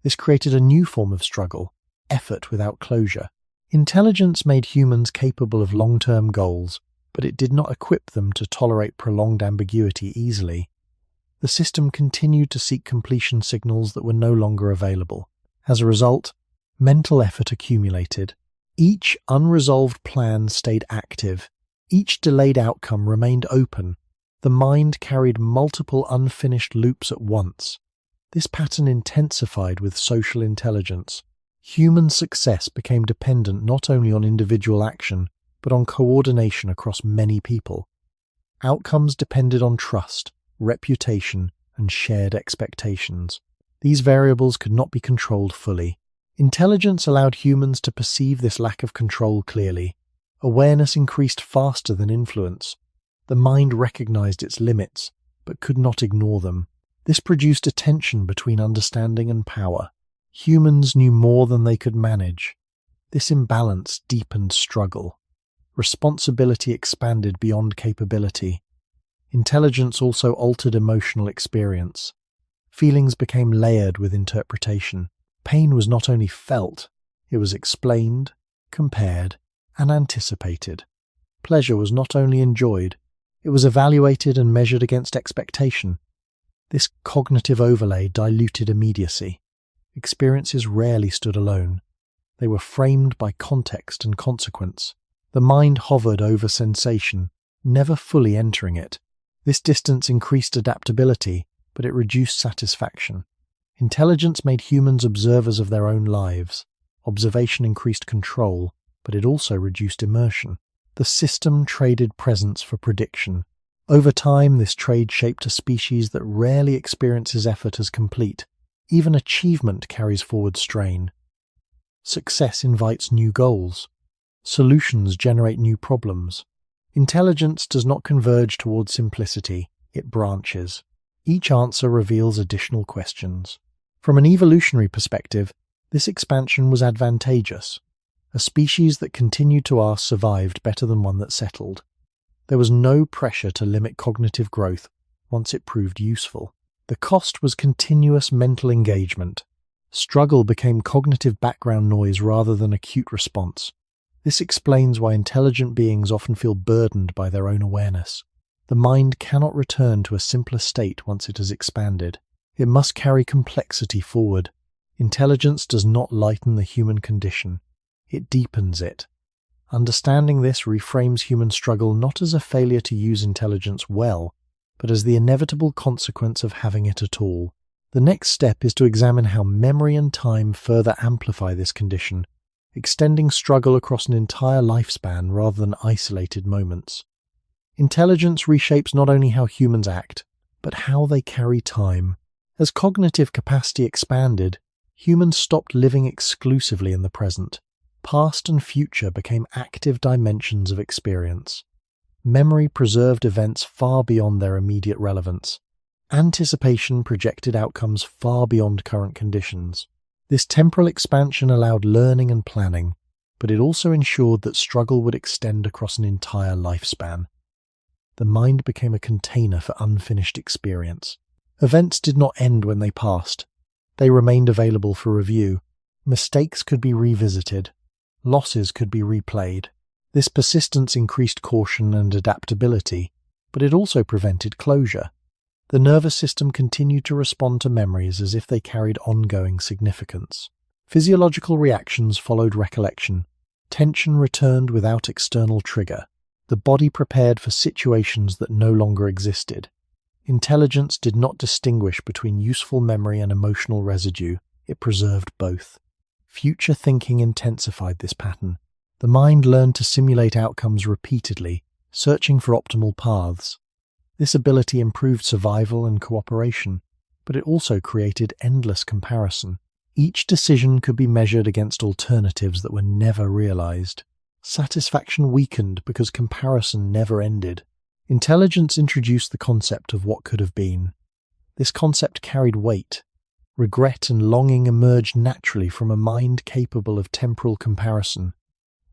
This created a new form of struggle, effort without closure. Intelligence made humans capable of long-term goals, but it did not equip them to tolerate prolonged ambiguity easily. The system continued to seek completion signals that were no longer available. As a result, mental effort accumulated. Each unresolved plan stayed active. Each delayed outcome remained open. The mind carried multiple unfinished loops at once. This pattern intensified with social intelligence. Human success became dependent not only on individual action, but on coordination across many people. Outcomes depended on trust, reputation, and shared expectations. These variables could not be controlled fully. Intelligence allowed humans to perceive this lack of control clearly. Awareness increased faster than influence. The mind recognized its limits, but could not ignore them. This produced a tension between understanding and power. Humans knew more than they could manage. This imbalance deepened struggle. Responsibility expanded beyond capability. Intelligence also altered emotional experience. Feelings became layered with interpretation. Pain was not only felt, it was explained, compared, and anticipated. Pleasure was not only enjoyed, it was evaluated and measured against expectation. This cognitive overlay diluted immediacy. Experiences rarely stood alone. They were framed by context and consequence. The mind hovered over sensation, never fully entering it. This distance increased adaptability, but it reduced satisfaction. Intelligence made humans observers of their own lives. Observation increased control, but it also reduced immersion. The system traded presence for prediction. Over time, this trade shaped a species that rarely experiences effort as complete. Even achievement carries forward strain. Success invites new goals. Solutions generate new problems. Intelligence does not converge toward simplicity, it branches. Each answer reveals additional questions. From an evolutionary perspective, this expansion was advantageous. A species that continued to ask survived better than one that settled. There was no pressure to limit cognitive growth once it proved useful. The cost was continuous mental engagement. Struggle became cognitive background noise rather than acute response. This explains why intelligent beings often feel burdened by their own awareness. The mind cannot return to a simpler state once it has expanded. It must carry complexity forward. Intelligence does not lighten the human condition. It deepens it. Understanding this reframes human struggle not as a failure to use intelligence well, but as the inevitable consequence of having it at all. The next step is to examine how memory and time further amplify this condition, extending struggle across an entire lifespan rather than isolated moments. Intelligence reshapes not only how humans act, but how they carry time. As cognitive capacity expanded, humans stopped living exclusively in the present. Past and future became active dimensions of experience. Memory preserved events far beyond their immediate relevance. Anticipation projected outcomes far beyond current conditions. This temporal expansion allowed learning and planning, but it also ensured that struggle would extend across an entire lifespan. The mind became a container for unfinished experience. Events did not end when they passed. They remained available for review. Mistakes could be revisited. Losses could be replayed. This persistence increased caution and adaptability, but it also prevented closure. The nervous system continued to respond to memories as if they carried ongoing significance. Physiological reactions followed recollection. Tension returned without external trigger. The body prepared for situations that no longer existed. Intelligence did not distinguish between useful memory and emotional residue. It preserved both. Future thinking intensified this pattern. The mind learned to simulate outcomes repeatedly, searching for optimal paths. This ability improved survival and cooperation, but it also created endless comparison. Each decision could be measured against alternatives that were never realized. Satisfaction weakened because comparison never ended. Intelligence introduced the concept of what could have been. This concept carried weight. Regret and longing emerged naturally from a mind capable of temporal comparison.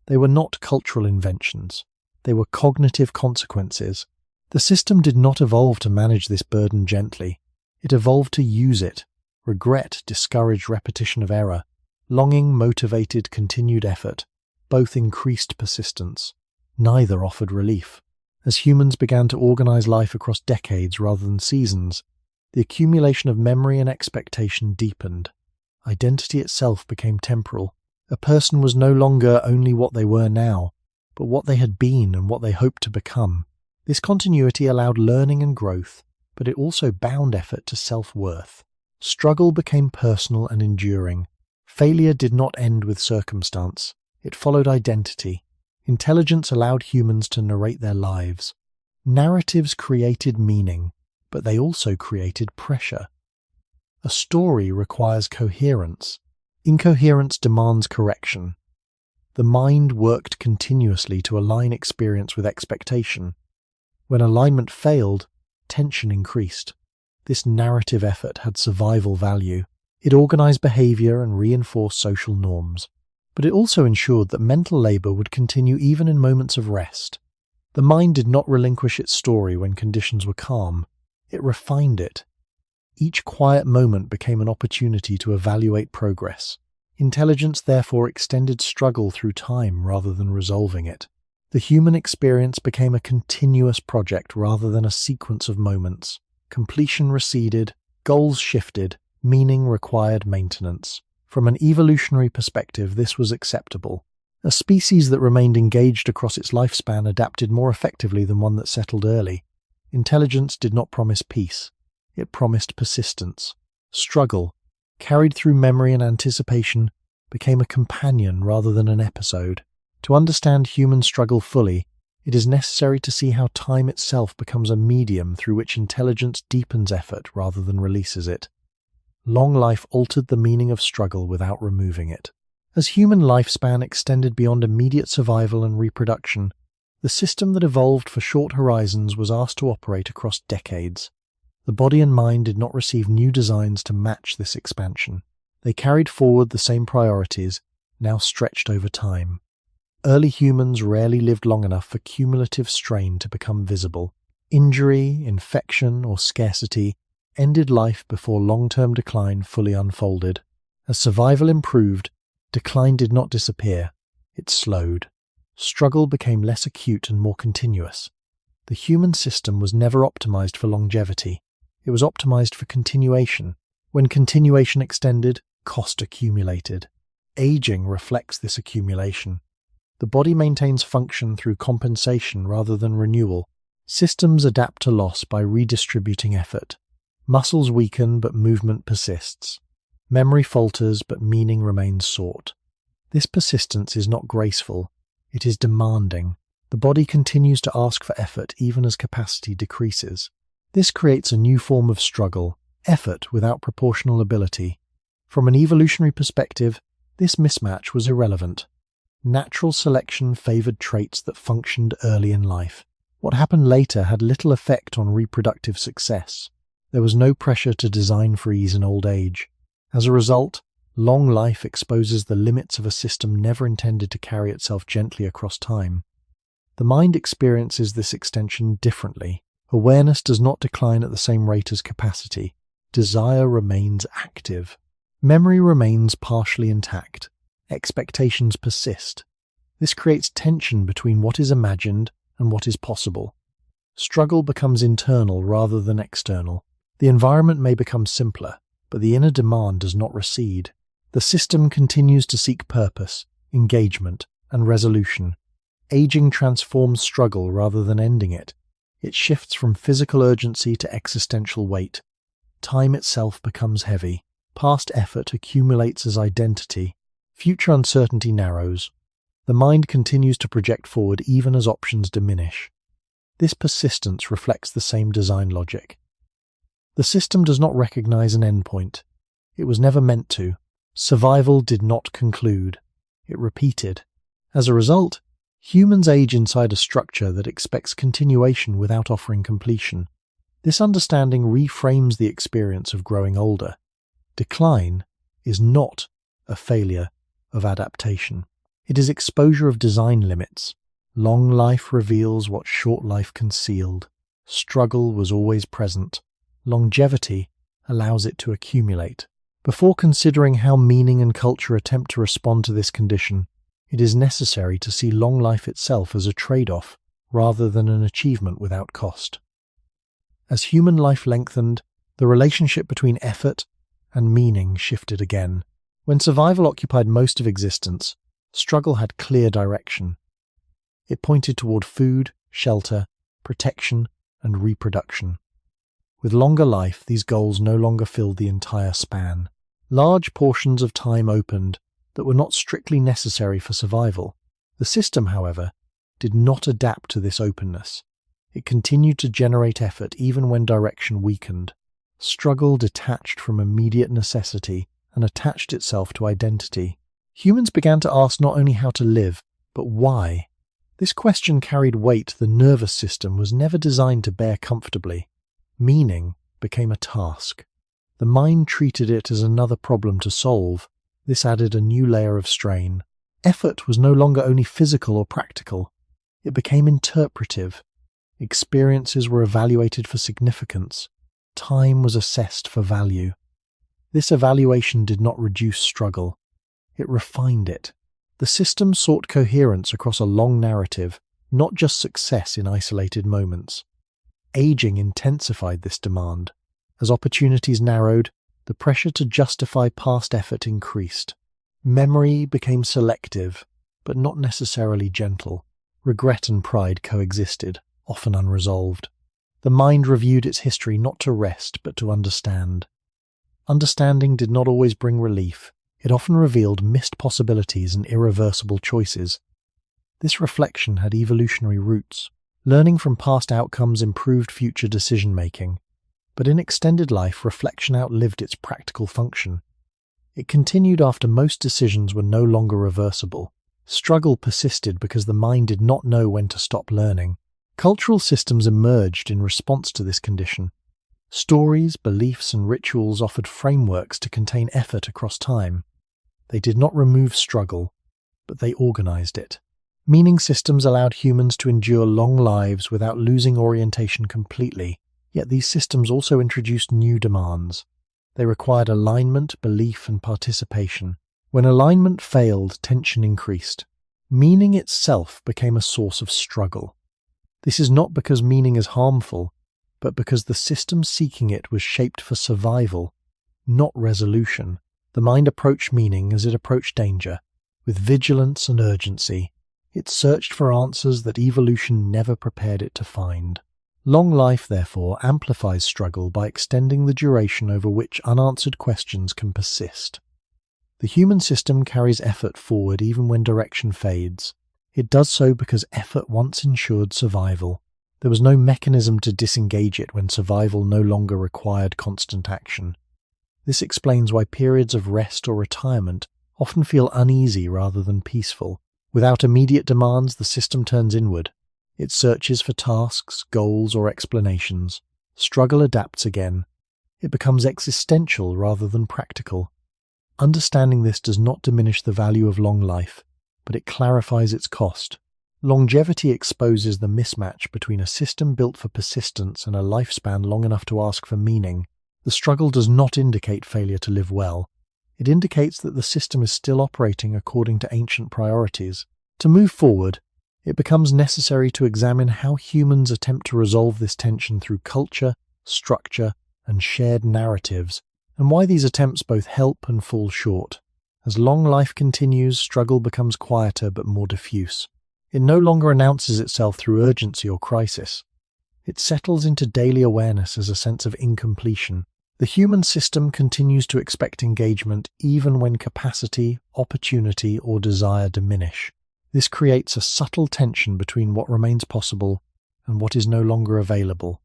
They were not cultural inventions. They were cognitive consequences. The system did not evolve to manage this burden gently. It evolved to use it. Regret discouraged repetition of error. Longing motivated continued effort. Both increased persistence. Neither offered relief. As humans began to organize life across decades rather than seasons, the accumulation of memory and expectation deepened. Identity itself became temporal. A person was no longer only what they were now, but what they had been and what they hoped to become. This continuity allowed learning and growth, but it also bound effort to self-worth. Struggle became personal and enduring. Failure did not end with circumstance. It followed identity. Intelligence allowed humans to narrate their lives. Narratives created meaning, but they also created pressure. A story requires coherence. Incoherence demands correction. The mind worked continuously to align experience with expectation. When alignment failed, tension increased. This narrative effort had survival value. It organized behavior and reinforced social norms. But it also ensured that mental labor would continue even in moments of rest. The mind did not relinquish its story when conditions were calm. It refined it. Each quiet moment became an opportunity to evaluate progress. Intelligence therefore extended struggle through time rather than resolving it. The human experience became a continuous project rather than a sequence of moments. Completion receded, goals shifted, meaning required maintenance. From an evolutionary perspective, this was acceptable. A species that remained engaged across its lifespan adapted more effectively than one that settled early. Intelligence did not promise peace. It promised persistence. Struggle, carried through memory and anticipation, became a companion rather than an episode. To understand human struggle fully, it is necessary to see how time itself becomes a medium through which intelligence deepens effort rather than releases it. Long life altered the meaning of struggle without removing it. As human lifespan extended beyond immediate survival and reproduction, the system that evolved for short horizons was asked to operate across decades. The body and mind did not receive new designs to match this expansion. They carried forward the same priorities, now stretched over time. Early humans rarely lived long enough for cumulative strain to become visible. Injury, infection, or scarcity ended life before long-term decline fully unfolded. As survival improved, decline did not disappear. It slowed. Struggle became less acute and more continuous. The human system was never optimized for longevity. It was optimized for continuation. When continuation extended, cost accumulated. Aging reflects this accumulation. The body maintains function through compensation rather than renewal. Systems adapt to loss by redistributing effort. Muscles weaken, but movement persists. Memory falters, but meaning remains sought. This persistence is not graceful, it is demanding. The body continues to ask for effort even as capacity decreases. This creates a new form of struggle, effort without proportional ability. From an evolutionary perspective, this mismatch was irrelevant. Natural selection favored traits that functioned early in life. What happened later had little effect on reproductive success. There was no pressure to design for ease in old age. As a result, long life exposes the limits of a system never intended to carry itself gently across time. The mind experiences this extension differently. Awareness does not decline at the same rate as capacity. Desire remains active. Memory remains partially intact. Expectations persist. This creates tension between what is imagined and what is possible. Struggle becomes internal rather than external. The environment may become simpler, but the inner demand does not recede. The system continues to seek purpose, engagement, and resolution. Aging transforms struggle rather than ending it. It shifts from physical urgency to existential weight. Time itself becomes heavy. Past effort accumulates as identity. Future uncertainty narrows. The mind continues to project forward even as options diminish. This persistence reflects the same design logic. The system does not recognize an endpoint. It was never meant to. Survival did not conclude. It repeated. As a result, humans age inside a structure that expects continuation without offering completion. This understanding reframes the experience of growing older. Decline is not a failure of adaptation. It is exposure of design limits. Long life reveals what short life concealed. Struggle was always present. Longevity allows it to accumulate. Before considering how meaning and culture attempt to respond to this condition, it is necessary to see long life itself as a trade-off rather than an achievement without cost. As human life lengthened, the relationship between effort and meaning shifted again. When survival occupied most of existence, struggle had clear direction. It pointed toward food, shelter, protection, and reproduction. With longer life, these goals no longer filled the entire span. Large portions of time opened that were not strictly necessary for survival. The system, however, did not adapt to this openness. It continued to generate effort even when direction weakened. Struggle detached from immediate necessity and attached itself to identity. Humans began to ask not only how to live, but why. This question carried weight the nervous system was never designed to bear comfortably. Meaning became a task. The mind treated it as another problem to solve. This added a new layer of strain. Effort was no longer only physical or practical. It became interpretive. Experiences were evaluated for significance. Time was assessed for value. This evaluation did not reduce struggle. It refined it. The system sought coherence across a long narrative, not just success in isolated moments. Aging intensified this demand. As opportunities narrowed, the pressure to justify past effort increased. Memory became selective, but not necessarily gentle. Regret and pride coexisted, often unresolved. The mind reviewed its history not to rest, but to understand. Understanding did not always bring relief. It often revealed missed possibilities and irreversible choices. This reflection had evolutionary roots. Learning from past outcomes improved future decision-making. But in extended life, reflection outlived its practical function. It continued after most decisions were no longer reversible. Struggle persisted because the mind did not know when to stop learning. Cultural systems emerged in response to this condition. Stories, beliefs, and rituals offered frameworks to contain effort across time. They did not remove struggle, but they organized it. Meaning systems allowed humans to endure long lives without losing orientation completely, yet these systems also introduced new demands. They required alignment, belief, and participation. When alignment failed, tension increased. Meaning itself became a source of struggle. This is not because meaning is harmful, but because the system seeking it was shaped for survival, not resolution. The mind approached meaning as it approached danger, with vigilance and urgency. It searched for answers that evolution never prepared it to find. Long life, therefore, amplifies struggle by extending the duration over which unanswered questions can persist. The human system carries effort forward even when direction fades. It does so because effort once ensured survival. There was no mechanism to disengage it when survival no longer required constant action. This explains why periods of rest or retirement often feel uneasy rather than peaceful. Without immediate demands, the system turns inward. It searches for tasks, goals, or explanations. Struggle adapts again. It becomes existential rather than practical. Understanding this does not diminish the value of long life, but it clarifies its cost. Longevity exposes the mismatch between a system built for persistence and a lifespan long enough to ask for meaning. The struggle does not indicate failure to live well. It indicates that the system is still operating according to ancient priorities. To move forward, it becomes necessary to examine how humans attempt to resolve this tension through culture, structure, and shared narratives, and why these attempts both help and fall short. As long life continues, struggle becomes quieter but more diffuse. It no longer announces itself through urgency or crisis. It settles into daily awareness as a sense of incompletion. The human system continues to expect engagement even when capacity, opportunity, or desire diminish. This creates a subtle tension between what remains possible and what is no longer available.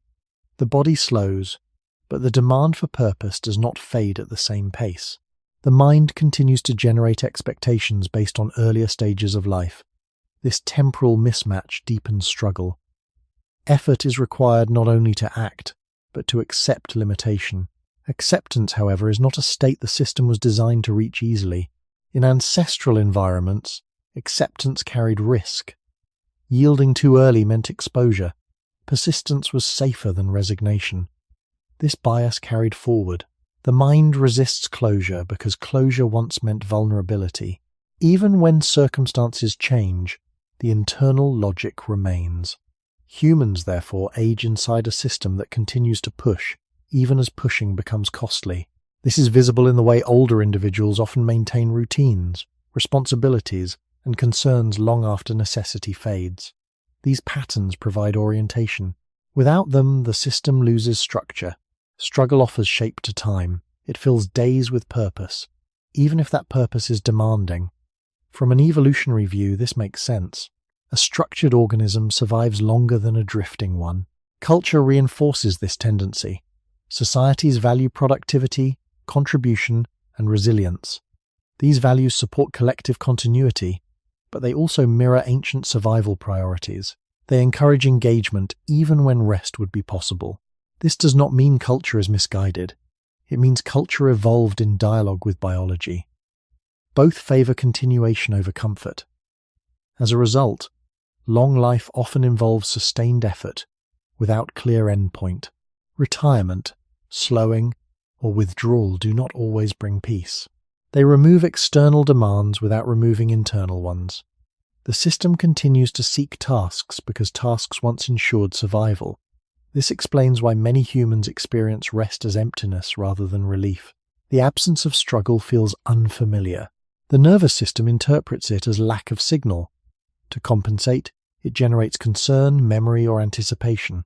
The body slows, but the demand for purpose does not fade at the same pace. The mind continues to generate expectations based on earlier stages of life. This temporal mismatch deepens struggle. Effort is required not only to act, but to accept limitation. Acceptance, however, is not a state the system was designed to reach easily. In ancestral environments, acceptance carried risk. Yielding too early meant exposure. Persistence was safer than resignation. This bias carried forward. The mind resists closure because closure once meant vulnerability. Even when circumstances change, the internal logic remains. Humans, therefore, age inside a system that continues to push, even as pushing becomes costly. This is visible in the way older individuals often maintain routines, responsibilities, and concerns long after necessity fades. These patterns provide orientation. Without them, the system loses structure. Struggle offers shape to time. It fills days with purpose, even if that purpose is demanding. From an evolutionary view, this makes sense. A structured organism survives longer than a drifting one. Culture reinforces this tendency. Societies value productivity, contribution, and resilience. These values support collective continuity, but they also mirror ancient survival priorities. They encourage engagement even when rest would be possible. This does not mean culture is misguided. It means culture evolved in dialogue with biology. Both favor continuation over comfort. As a result, long life often involves sustained effort without clear endpoint. Retirement, slowing, or withdrawal do not always bring peace. They remove external demands without removing internal ones. The system continues to seek tasks because tasks once ensured survival. This explains why many humans experience rest as emptiness rather than relief. The absence of struggle feels unfamiliar. The nervous system interprets it as lack of signal. To compensate, it generates concern, memory, or anticipation.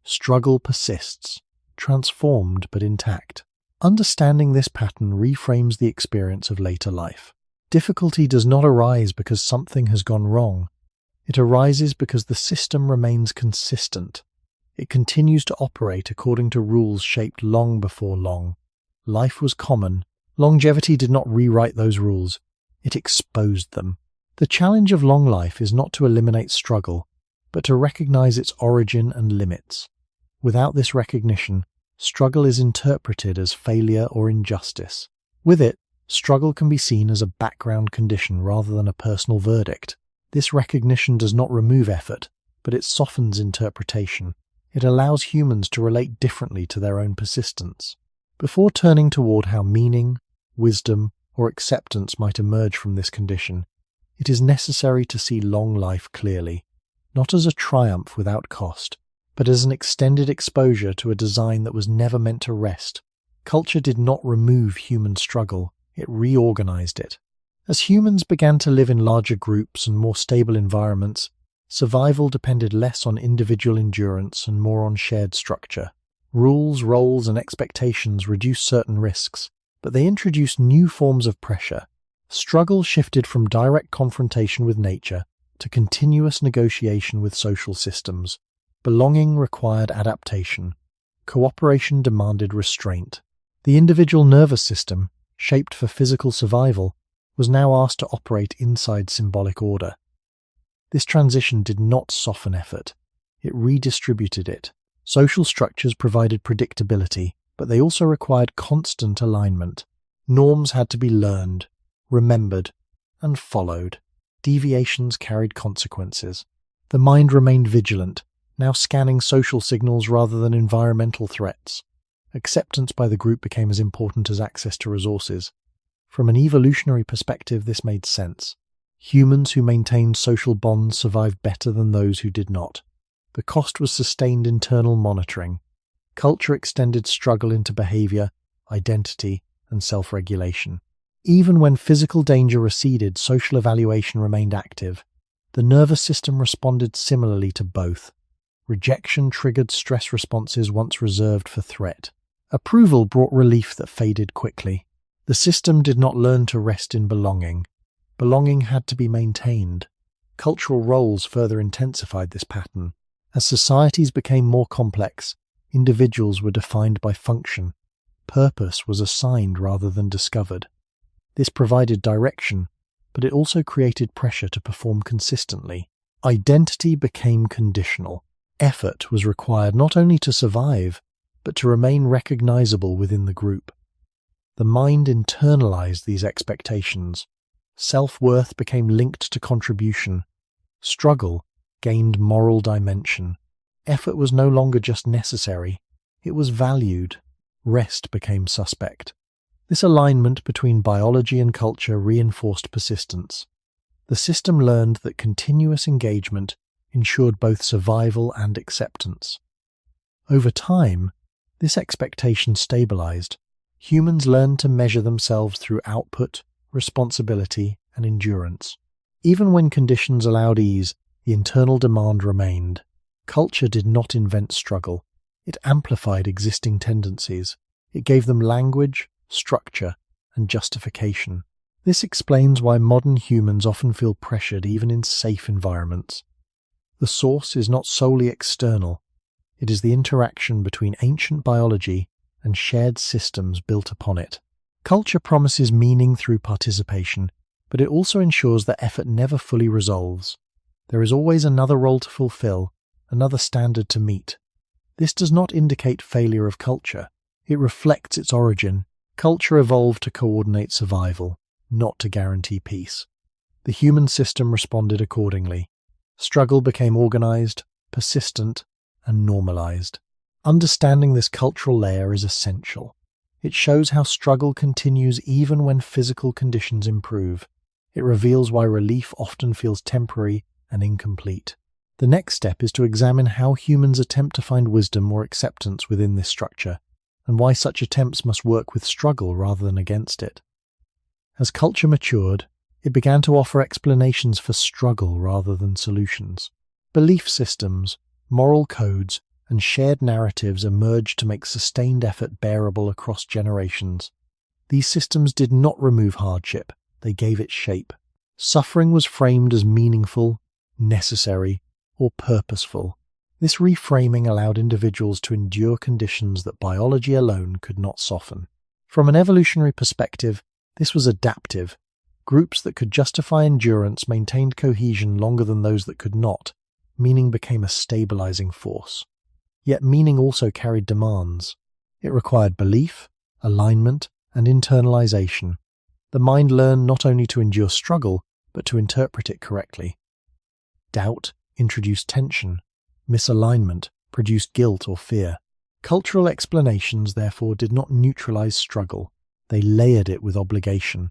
Struggle persists, transformed but intact. Understanding this pattern reframes the experience of later life. Difficulty does not arise because something has gone wrong. It arises because the system remains consistent. It continues to operate according to rules shaped long before long. Life was common. Longevity did not rewrite those rules. It exposed them. The challenge of long life is not to eliminate struggle, but to recognize its origin and limits. Without this recognition, struggle is interpreted as failure or injustice. With it, struggle can be seen as a background condition rather than a personal verdict. This recognition does not remove effort, but it softens interpretation. It allows humans to relate differently to their own persistence. Before turning toward how meaning, wisdom, or acceptance might emerge from this condition, it is necessary to see long life clearly, not as a triumph without cost, but as an extended exposure to a design that was never meant to rest. Culture did not remove human struggle, it reorganized it. As humans began to live in larger groups and more stable environments, Survival depended less on individual endurance and more on shared structure. Rules, roles, and expectations reduced certain risks, but they introduced new forms of pressure. Struggle shifted from direct confrontation with nature to continuous negotiation with social systems. Belonging required adaptation. Cooperation demanded restraint. The individual nervous system, shaped for physical survival, was now asked to operate inside symbolic order. This transition did not soften effort. It redistributed it. Social structures provided predictability, but they also required constant alignment. Norms had to be learned, remembered, and followed. Deviations carried consequences. The mind remained vigilant, now scanning social signals rather than environmental threats. Acceptance by the group became as important as access to resources. From an evolutionary perspective, this made sense. Humans who maintained social bonds survived better than those who did not. The cost was sustained internal monitoring. Culture extended struggle into behavior, identity, and self-regulation. Even when physical danger receded, social evaluation remained active. The nervous system responded similarly to both. Rejection triggered stress responses once reserved for threat. Approval brought relief that faded quickly. The system did not learn to rest in belonging. Belonging had to be maintained. Cultural roles further intensified this pattern. As societies became more complex, individuals were defined by function. Purpose was assigned rather than discovered. This provided direction, but it also created pressure to perform consistently. Identity became conditional. Effort was required not only to survive, but to remain recognizable within the group. The mind internalized these expectations. Self-worth became linked to contribution. Struggle gained moral dimension. Effort was no longer just necessary, it was valued. Rest became suspect. This alignment between biology and culture reinforced persistence. The system learned that continuous engagement ensured both survival and acceptance. Over time, this expectation stabilized. Humans learned to measure themselves through output, responsibility, and endurance. Even when conditions allowed ease, the internal demand remained. Culture did not invent struggle. It amplified existing tendencies. It gave them language, structure, and justification. This explains why modern humans often feel pressured even in safe environments. The source is not solely external. It is the interaction between ancient biology and shared systems built upon it. Culture promises meaning through participation, but it also ensures that effort never fully resolves. There is always another role to fulfill, another standard to meet. This does not indicate failure of culture. It reflects its origin. Culture evolved to coordinate survival, not to guarantee peace. The human system responded accordingly. Struggle became organized, persistent, and normalized. Understanding this cultural layer is essential. It shows how struggle continues even when physical conditions improve. It reveals why relief often feels temporary and incomplete. The next step is to examine how humans attempt to find wisdom or acceptance within this structure, and why such attempts must work with struggle rather than against it. As culture matured, it began to offer explanations for struggle rather than solutions. Belief systems, moral codes, and shared narratives emerged to make sustained effort bearable across generations. These systems did not remove hardship, they gave it shape. Suffering was framed as meaningful, necessary, or purposeful. This reframing allowed individuals to endure conditions that biology alone could not soften. From an evolutionary perspective, this was adaptive. Groups that could justify endurance maintained cohesion longer than those that could not. Meaning became a stabilizing force. Yet meaning also carried demands. It required belief, alignment, and internalization. The mind learned not only to endure struggle, but to interpret it correctly. Doubt introduced tension. Misalignment produced guilt or fear. Cultural explanations, therefore, did not neutralize struggle. They layered it with obligation.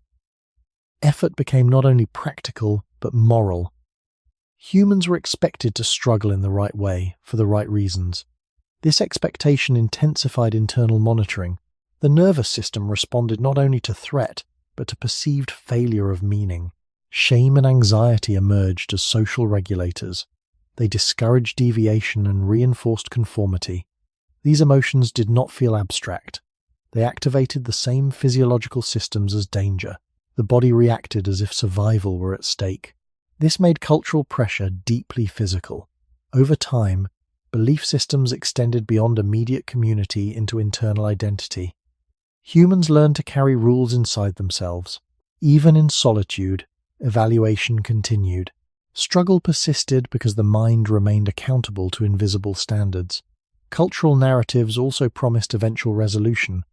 Effort became not only practical, but moral. Humans were expected to struggle in the right way, for the right reasons. This expectation intensified internal monitoring. The nervous system responded not only to threat, but to perceived failure of meaning. Shame and anxiety emerged as social regulators. They discouraged deviation and reinforced conformity. These emotions did not feel abstract. They activated the same physiological systems as danger. The body reacted as if survival were at stake. This made cultural pressure deeply physical. Over time, belief systems extended beyond immediate community into internal identity. Humans learned to carry rules inside themselves. Even in solitude, evaluation continued. Struggle persisted because the mind remained accountable to invisible standards. Cultural narratives also promised eventual resolution.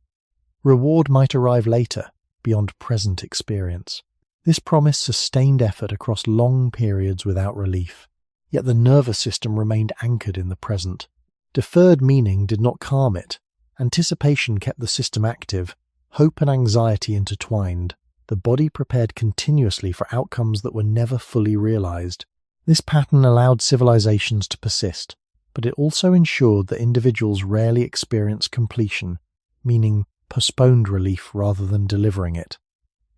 Reward might arrive later, beyond present experience. This promise sustained effort across long periods without relief. Yet the nervous system remained anchored in the present. Deferred meaning did not calm it. Anticipation kept the system active. Hope and anxiety intertwined. The body prepared continuously for outcomes that were never fully realized. This pattern allowed civilizations to persist, but it also ensured that individuals rarely experienced completion, meaning postponed relief rather than delivering it.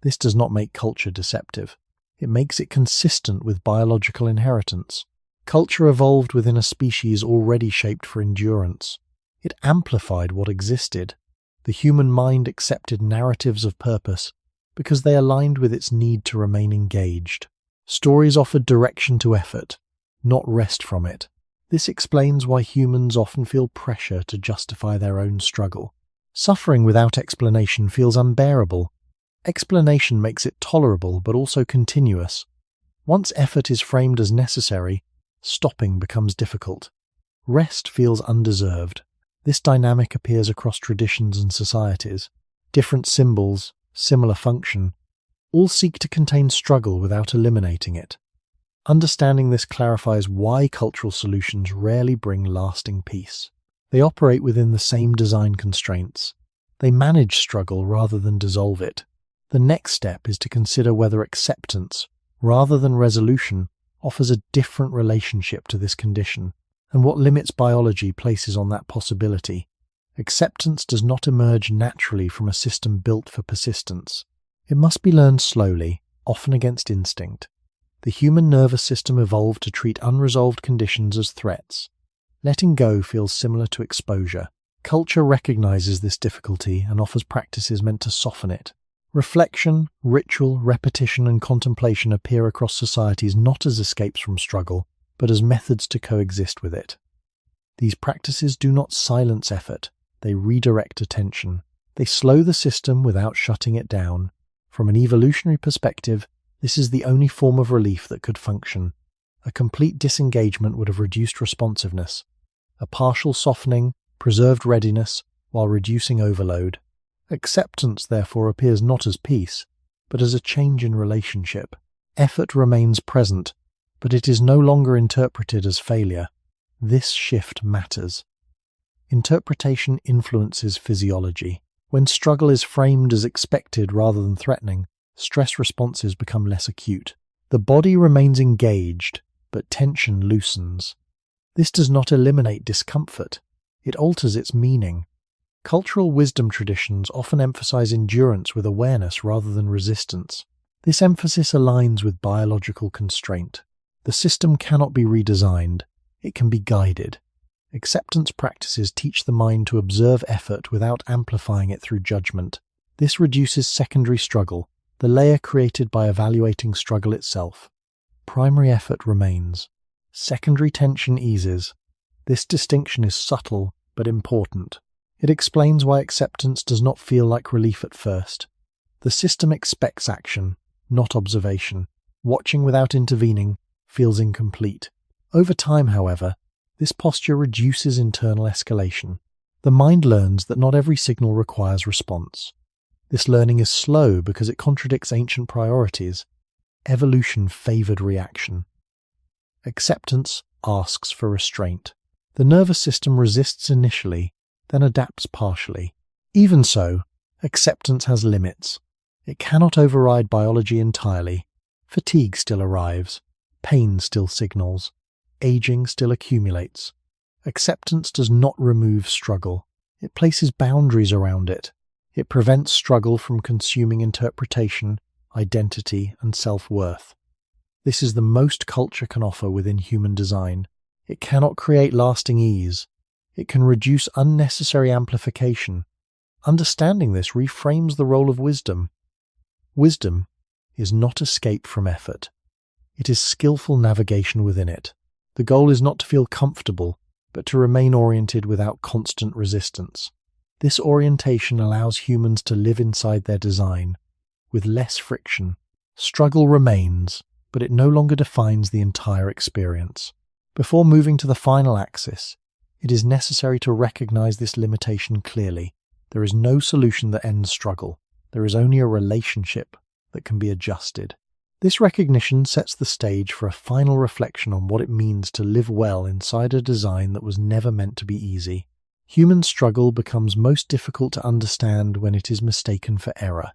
This does not make culture deceptive. It makes it consistent with biological inheritance. Culture evolved within a species already shaped for endurance. It amplified what existed. The human mind accepted narratives of purpose because they aligned with its need to remain engaged. Stories offered direction to effort, not rest from it. This explains why humans often feel pressure to justify their own struggle. Suffering without explanation feels unbearable. Explanation makes it tolerable but also continuous. Once effort is framed as necessary, stopping becomes difficult. Rest feels undeserved. This dynamic appears across traditions and societies. Different symbols, similar function, all seek to contain struggle without eliminating it. Understanding this clarifies why cultural solutions rarely bring lasting peace. They operate within the same design constraints. They manage struggle rather than dissolve it. The next step is to consider whether acceptance, rather than resolution, offers a different relationship to this condition, and what limits biology places on that possibility. Acceptance does not emerge naturally from a system built for persistence. It must be learned slowly, often against instinct. The human nervous system evolved to treat unresolved conditions as threats. Letting go feels similar to exposure. Culture recognizes this difficulty and offers practices meant to soften it. Reflection, ritual, repetition, and contemplation appear across societies not as escapes from struggle, but as methods to coexist with it. These practices do not silence effort, they redirect attention. They slow the system without shutting it down. From an evolutionary perspective, this is the only form of relief that could function. A complete disengagement would have reduced responsiveness. A partial softening preserved readiness while reducing overload. Acceptance, therefore, appears not as peace, but as a change in relationship. Effort remains present, but it is no longer interpreted as failure. This shift matters. Interpretation influences physiology. When struggle is framed as expected rather than threatening, stress responses become less acute. The body remains engaged, but tension loosens. This does not eliminate discomfort. It alters its meaning. Cultural wisdom traditions often emphasize endurance with awareness rather than resistance. This emphasis aligns with biological constraint. The system cannot be redesigned. It can be guided. Acceptance practices teach the mind to observe effort without amplifying it through judgment. This reduces secondary struggle, the layer created by evaluating struggle itself. Primary effort remains. Secondary tension eases. This distinction is subtle but important. It explains why acceptance does not feel like relief at first. The system expects action, not observation. Watching without intervening feels incomplete. Over time, however, this posture reduces internal escalation. The mind learns that not every signal requires response. This learning is slow because it contradicts ancient priorities. Evolution favored reaction. Acceptance asks for restraint. The nervous system resists initially, then adapts partially. Even so, acceptance has limits. It cannot override biology entirely. Fatigue still arrives. Pain still signals. Aging still accumulates. Acceptance does not remove struggle. It places boundaries around it. It prevents struggle from consuming interpretation, identity, and self-worth. This is the most culture can offer within human design. It cannot create lasting ease. It can reduce unnecessary amplification. Understanding this reframes the role of wisdom. Wisdom is not escape from effort. It is skillful navigation within it. The goal is not to feel comfortable, but to remain oriented without constant resistance. This orientation allows humans to live inside their design, with less friction. Struggle remains, but it no longer defines the entire experience. Before moving to the final axis, it is necessary to recognize this limitation clearly. There is no solution that ends struggle. There is only a relationship that can be adjusted. This recognition sets the stage for a final reflection on what it means to live well inside a design that was never meant to be easy. Human struggle becomes most difficult to understand when it is mistaken for error.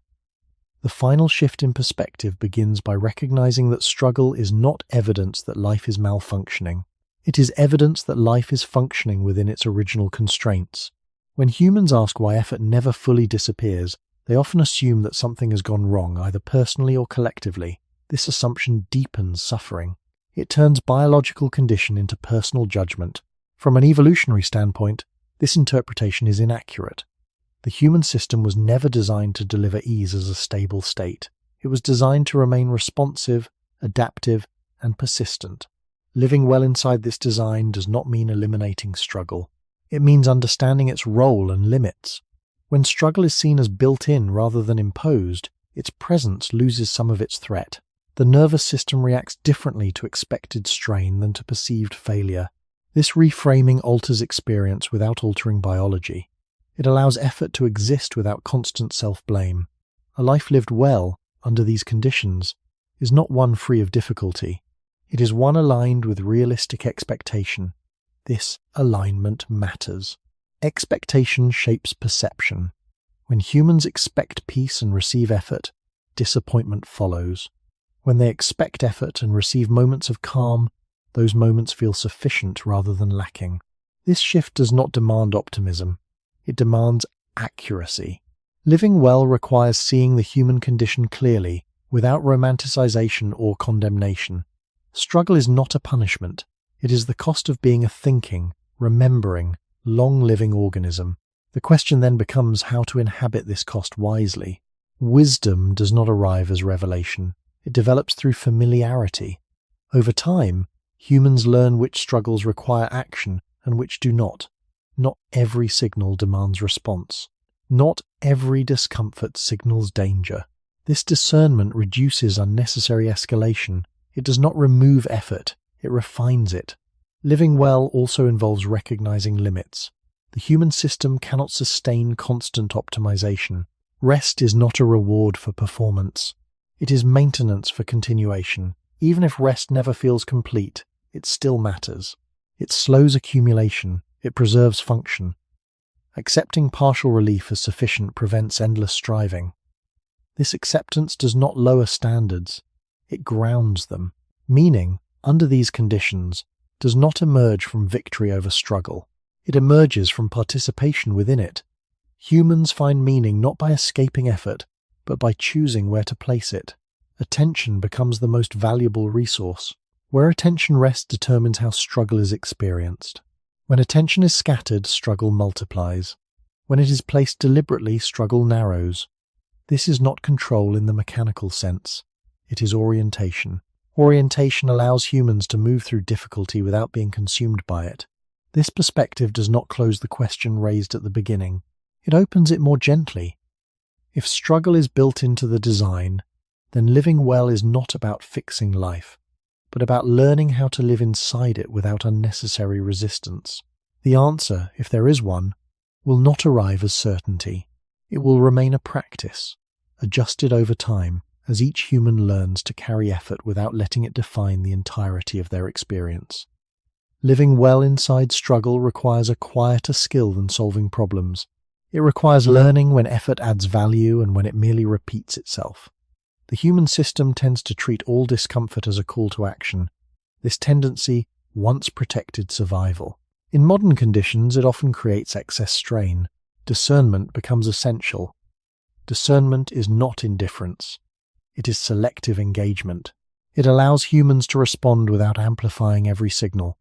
The final shift in perspective begins by recognizing that struggle is not evidence that life is malfunctioning. It is evidence that life is functioning within its original constraints. When humans ask why effort never fully disappears, they often assume that something has gone wrong, either personally or collectively. This assumption deepens suffering. It turns biological condition into personal judgment. From an evolutionary standpoint, this interpretation is inaccurate. The human system was never designed to deliver ease as a stable state. It was designed to remain responsive, adaptive, and persistent. Living well inside this design does not mean eliminating struggle. It means understanding its role and limits. When struggle is seen as built-in rather than imposed, its presence loses some of its threat. The nervous system reacts differently to expected strain than to perceived failure. This reframing alters experience without altering biology. It allows effort to exist without constant self-blame. A life lived well under these conditions is not one free of difficulty. It is one aligned with realistic expectation. This alignment matters. Expectation shapes perception. When humans expect peace and receive effort, disappointment follows. When they expect effort and receive moments of calm, those moments feel sufficient rather than lacking. This shift does not demand optimism. It demands accuracy. Living well requires seeing the human condition clearly, without romanticization or condemnation. Struggle is not a punishment. It is the cost of being a thinking, remembering, long-living organism. The question then becomes how to inhabit this cost wisely. Wisdom does not arrive as revelation. It develops through familiarity. Over time, humans learn which struggles require action and which do not. Not every signal demands response. Not every discomfort signals danger. This discernment reduces unnecessary escalation. It does not remove effort, it refines it. Living well also involves recognizing limits. The human system cannot sustain constant optimization. Rest is not a reward for performance. It is maintenance for continuation. Even if rest never feels complete, it still matters. It slows accumulation. It preserves function. Accepting partial relief as sufficient prevents endless striving. This acceptance does not lower standards. It grounds them. Meaning, under these conditions, does not emerge from victory over struggle. It emerges from participation within it. Humans find meaning not by escaping effort, but by choosing where to place it. Attention becomes the most valuable resource. Where attention rests determines how struggle is experienced. When attention is scattered, struggle multiplies. When it is placed deliberately, struggle narrows. This is not control in the mechanical sense. It is orientation. Orientation allows humans to move through difficulty without being consumed by it. This perspective does not close the question raised at the beginning. It opens it more gently. If struggle is built into the design, then living well is not about fixing life, but about learning how to live inside it without unnecessary resistance. The answer, if there is one, will not arrive as certainty. It will remain a practice, adjusted over time, as each human learns to carry effort without letting it define the entirety of their experience. Living well inside struggle requires a quieter skill than solving problems. It requires learning when effort adds value and when it merely repeats itself. The human system tends to treat all discomfort as a call to action. This tendency once protected survival. In modern conditions, it often creates excess strain. Discernment becomes essential. Discernment is not indifference. It is selective engagement. It allows humans to respond without amplifying every signal.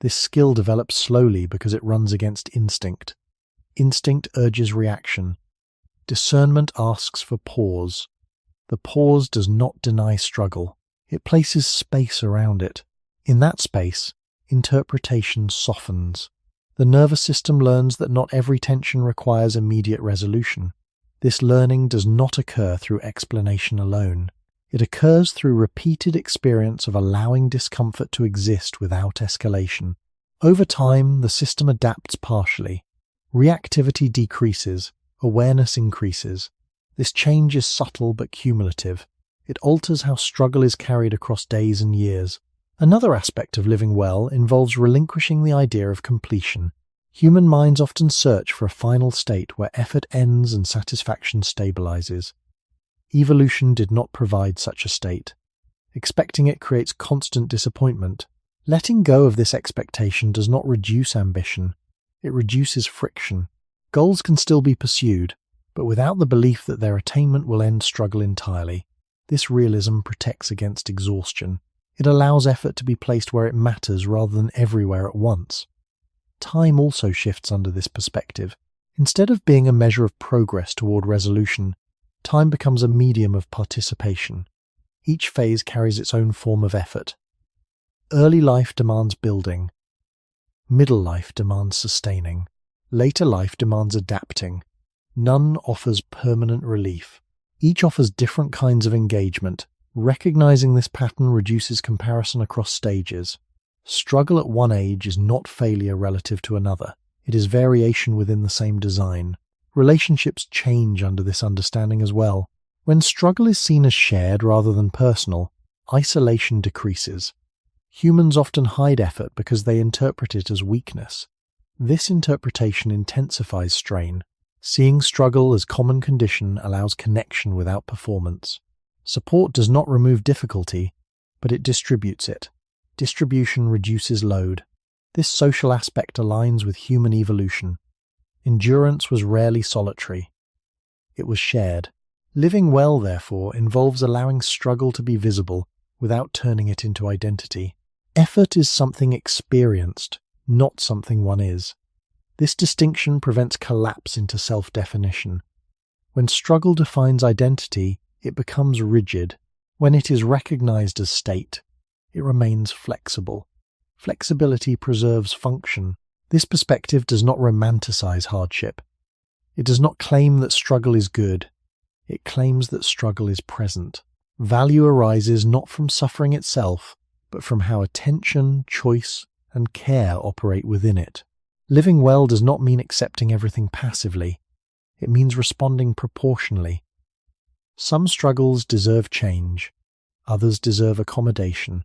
This skill develops slowly because it runs against instinct. Instinct urges reaction. Discernment asks for pause. The pause does not deny struggle. It places space around it. In that space, interpretation softens. The nervous system learns that not every tension requires immediate resolution. This learning does not occur through explanation alone. It occurs through repeated experience of allowing discomfort to exist without escalation. Over time, the system adapts partially. Reactivity decreases, awareness increases. This change is subtle but cumulative. It alters how struggle is carried across days and years. Another aspect of living well involves relinquishing the idea of completion. Human minds often search for a final state where effort ends and satisfaction stabilizes. Evolution did not provide such a state. Expecting it creates constant disappointment. Letting go of this expectation does not reduce ambition. It reduces friction. Goals can still be pursued, but without the belief that their attainment will end struggle entirely. This realism protects against exhaustion. It allows effort to be placed where it matters rather than everywhere at once. Time also shifts under this perspective. Instead of being a measure of progress toward resolution, time becomes a medium of participation. Each phase carries its own form of effort. Early life demands building. Middle life demands sustaining. Later life demands adapting. None offers permanent relief. Each offers different kinds of engagement. Recognizing this pattern reduces comparison across stages. Struggle at one age is not failure relative to another. It is variation within the same design. Relationships change under this understanding as well. When struggle is seen as shared rather than personal, isolation decreases. Humans often hide effort because they interpret it as weakness. This interpretation intensifies strain. Seeing struggle as common condition allows connection without performance. Support does not remove difficulty, but it distributes it. Distribution reduces load. This social aspect aligns with human evolution. Endurance was rarely solitary. It was shared. Living well, therefore, involves allowing struggle to be visible without turning it into identity. Effort is something experienced, not something one is. This distinction prevents collapse into self-definition. When struggle defines identity, it becomes rigid. When it is recognized as state, it remains flexible. Flexibility preserves function. This perspective does not romanticize hardship. It does not claim that struggle is good. It claims that struggle is present. Value arises not from suffering itself, but from how attention, choice, and care operate within it. Living well does not mean accepting everything passively. It means responding proportionally. Some struggles deserve change. Others deserve accommodation.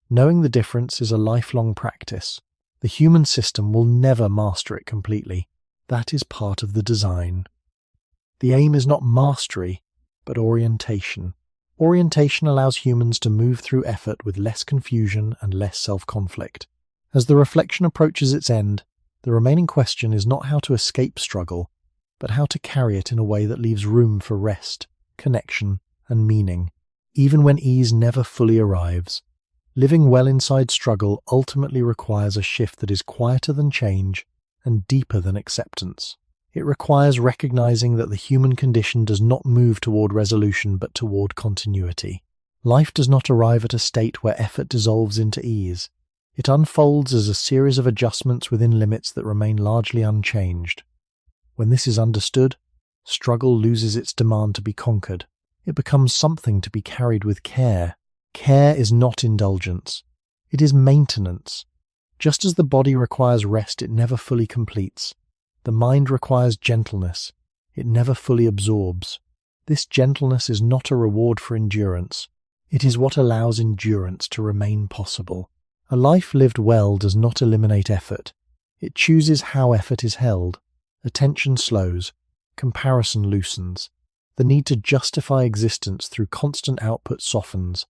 Knowing the difference is a lifelong practice. The human system will never master it completely. That is part of the design. The aim is not mastery, but orientation. Orientation allows humans to move through effort with less confusion and less self-conflict. As the reflection approaches its end, the remaining question is not how to escape struggle, but how to carry it in a way that leaves room for rest, connection, and meaning, even when ease never fully arrives. Living well inside struggle ultimately requires a shift that is quieter than change and deeper than acceptance. It requires recognizing that the human condition does not move toward resolution but toward continuity. Life does not arrive at a state where effort dissolves into ease. It unfolds as a series of adjustments within limits that remain largely unchanged. When this is understood, struggle loses its demand to be conquered. It becomes something to be carried with care. Care is not indulgence. It is maintenance. Just as the body requires rest it never fully completes, the mind requires gentleness. It never fully absorbs. This gentleness is not a reward for endurance. It is what allows endurance to remain possible. A life lived well does not eliminate effort. It chooses how effort is held. Attention slows. Comparison loosens. The need to justify existence through constant output softens.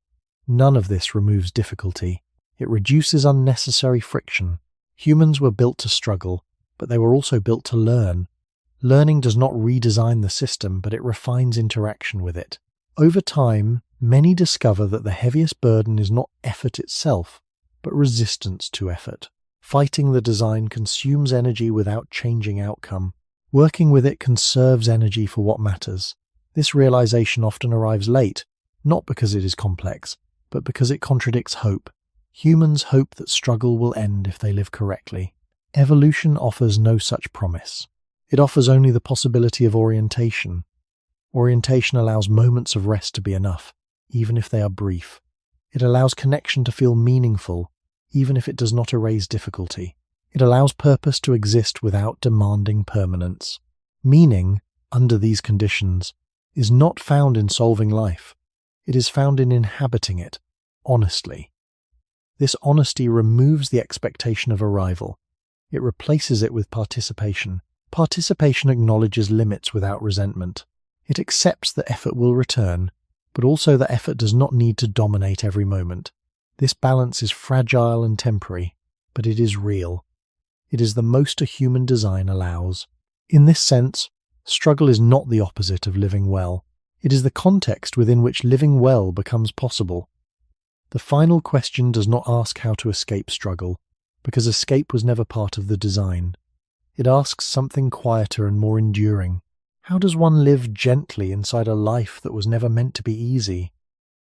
None of this removes difficulty. It reduces unnecessary friction. Humans were built to struggle, but they were also built to learn. Learning does not redesign the system, but it refines interaction with it. Over time, many discover that the heaviest burden is not effort itself, but resistance to effort. Fighting the design consumes energy without changing outcome. Working with it conserves energy for what matters. This realization often arrives late, not because it is complex, but because it contradicts hope. Humans hope that struggle will end if they live correctly. Evolution offers no such promise. It offers only the possibility of orientation. Orientation allows moments of rest to be enough, even if they are brief. It allows connection to feel meaningful, even if it does not erase difficulty. It allows purpose to exist without demanding permanence. Meaning, under these conditions, is not found in solving life. It is found in inhabiting it, honestly. This honesty removes the expectation of arrival. It replaces it with participation. Participation acknowledges limits without resentment. It accepts that effort will return, but also that effort does not need to dominate every moment. This balance is fragile and temporary, but it is real. It is the most a human design allows. In this sense, struggle is not the opposite of living well. It is the context within which living well becomes possible. The final question does not ask how to escape struggle, because escape was never part of the design. It asks something quieter and more enduring. How does one live gently inside a life that was never meant to be easy?